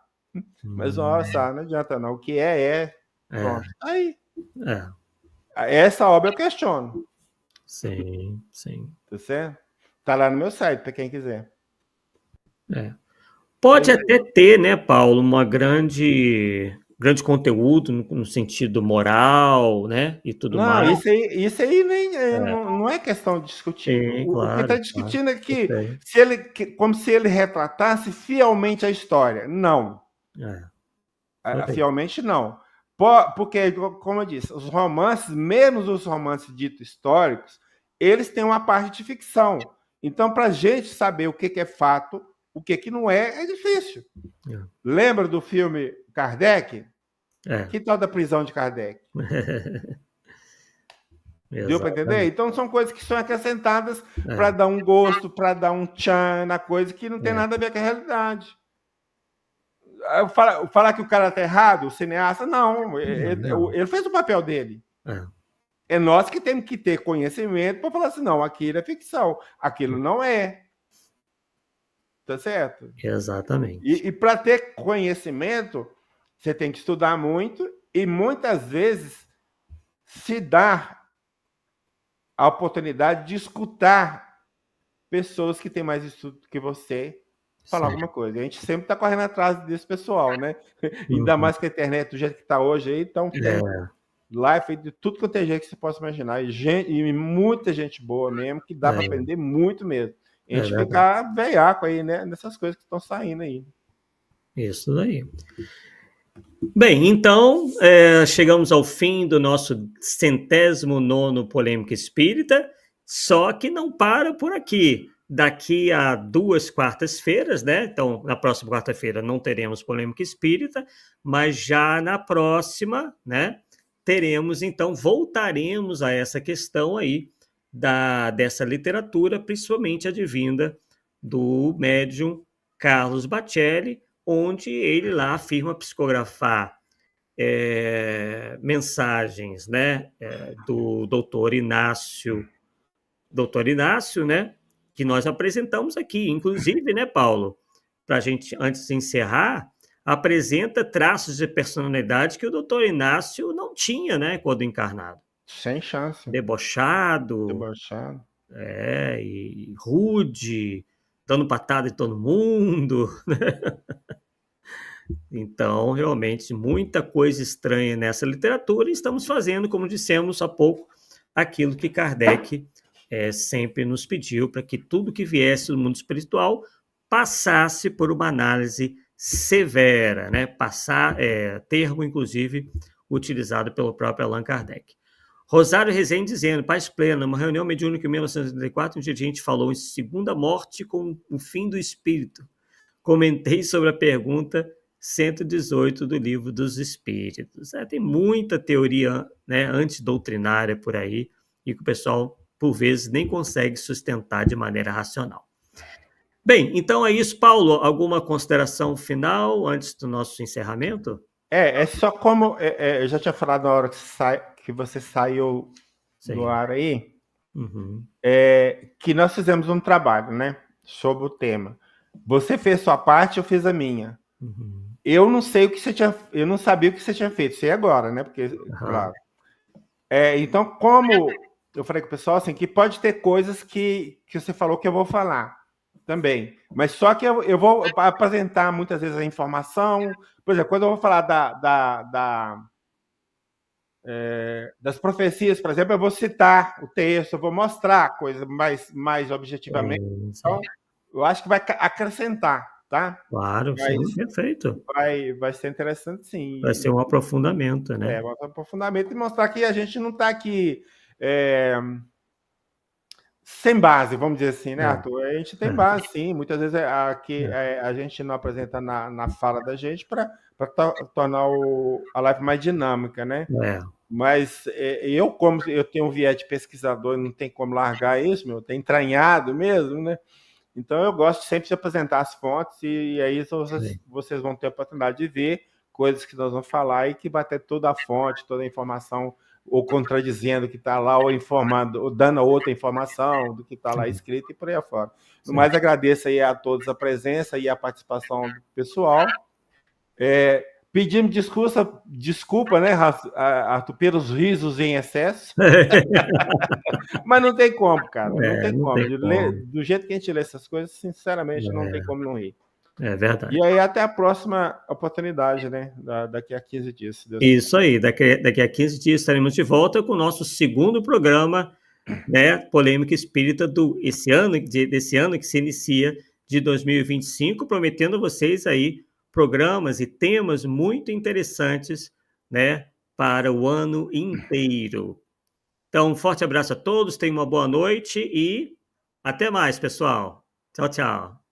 S2: Mas, nossa, não adianta não. O que pronto. Aí. Essa obra eu questiono.
S1: Sim.
S2: Tá certo? Tá lá no meu site, para quem quiser.
S1: Pode até ter, né, Paulo, uma grande conteúdo no sentido moral, né, e tudo mais.
S2: Isso aí nem, não é questão de discutir.
S1: Sim,
S2: o que está discutindo é que como se ele retratasse fielmente a história. Não. Fielmente não. Porque, como eu disse, os romances, menos os romances ditos históricos, eles têm uma parte de ficção. Então, para a gente saber o que é fato, o que não é difícil. Lembra do filme Kardec? Que tal da prisão de Kardec? Deu para entender? Então são coisas que são acrescentadas para dar um gosto, para dar um tchan na coisa que não tem nada a ver com a realidade. Falar que o cara tá errado, o cineasta, não. Ele fez o papel dele. É nós que temos que ter conhecimento para falar assim, não, aquilo é ficção, aquilo não é. Tá certo?
S1: Exatamente.
S2: E para ter conhecimento, você tem que estudar muito e muitas vezes se dá a oportunidade de escutar pessoas que têm mais estudo que você falar alguma coisa. A gente sempre está correndo atrás desse pessoal, né? Ainda mais que a internet do jeito que está hoje aí, então tem live de tudo quanto é jeito que você possa imaginar. E muita gente boa mesmo, que dá para aprender muito mesmo. A gente fica veiaco aí, né? Nessas coisas que estão saindo aí.
S1: Isso daí. Bem, então, chegamos ao fim do nosso 109º Polêmica Espírita, só que não para por aqui. Daqui a 2 quartas-feiras, né? Então, na próxima quarta-feira não teremos Polêmica Espírita, mas já na próxima, né? Teremos, então, voltaremos a essa questão aí dessa literatura, principalmente advinda do médium Carlos Bacelli, onde ele lá afirma psicografar mensagens, né, do doutor Inácio, né, que nós apresentamos aqui, inclusive, né, Paulo, para a gente, antes de encerrar, apresenta traços de personalidade que o doutor Inácio não tinha, né, quando encarnado.
S2: Sem chance.
S1: Debochado. E rude, dando patada em todo mundo, né? Então, realmente, muita coisa estranha nessa literatura, e estamos fazendo, como dissemos há pouco, aquilo que Kardec sempre nos pediu, para que tudo que viesse do mundo espiritual passasse por uma análise severa, né? Termo, inclusive, utilizado pelo próprio Allan Kardec. Rosário Rezende dizendo, paz plena, uma reunião mediúnica em 1984, onde a gente falou em segunda morte com o fim do espírito. Comentei sobre a pergunta 118 do Livro dos Espíritos. Tem muita teoria, né, antidoutrinária por aí, e que o pessoal, por vezes, nem consegue sustentar de maneira racional. Bem, então é isso, Paulo. Alguma consideração final antes do nosso encerramento?
S2: É só como eu já tinha falado na hora que você saiu do ar aí, que nós fizemos um trabalho, né, sobre o tema. Você fez sua parte, eu fiz a minha. Eu não sei o que você tinha, eu não sabia o que você tinha feito, sei agora, né? Porque, claro. Então, como eu falei com o pessoal, assim, que pode ter coisas que você falou que eu vou falar também. Mas só que eu vou apresentar muitas vezes a informação. Por exemplo, quando eu vou falar das profecias, por exemplo, eu vou citar o texto, eu vou mostrar a coisa mais objetivamente. Então, eu acho que vai acrescentar, tá?
S1: Claro, sim, perfeito.
S2: Vai ser interessante, sim.
S1: Vai ser um aprofundamento, né?
S2: Um aprofundamento e mostrar que a gente não está aqui sem base, vamos dizer assim, né, Arthur? A gente tem base, sim. Muitas vezes aqui a gente não apresenta na fala da gente para tornar a live mais dinâmica, né? Mas como eu tenho um viés de pesquisador e não tem como largar isso, eu tenho entranhado mesmo, né? Então eu gosto sempre de apresentar as fontes e aí vocês vão ter a oportunidade de ver coisas que nós vamos falar e que vai ter toda a fonte, toda a informação, ou contradizendo o que está lá, ou informando, ou dando outra informação do que está lá escrito e por aí afora. No mais, agradeço aí a todos a presença e a participação do pessoal. Pedimos desculpa, né, Arthur, pelos risos em excesso. Mas não tem como, cara. Não tem como. Do jeito que a gente lê essas coisas, sinceramente, não tem como não rir.
S1: É verdade.
S2: E aí, até a próxima oportunidade, né? Daqui a 15 dias.
S1: Isso aí. Daqui a 15 dias estaremos de volta com o nosso segundo programa, né? Polêmica Espírita desse ano que se inicia, de 2025, prometendo a vocês aí programas e temas muito interessantes, né? Para o ano inteiro. Então, um forte abraço a todos, tenham uma boa noite e até mais, pessoal. Tchau, tchau.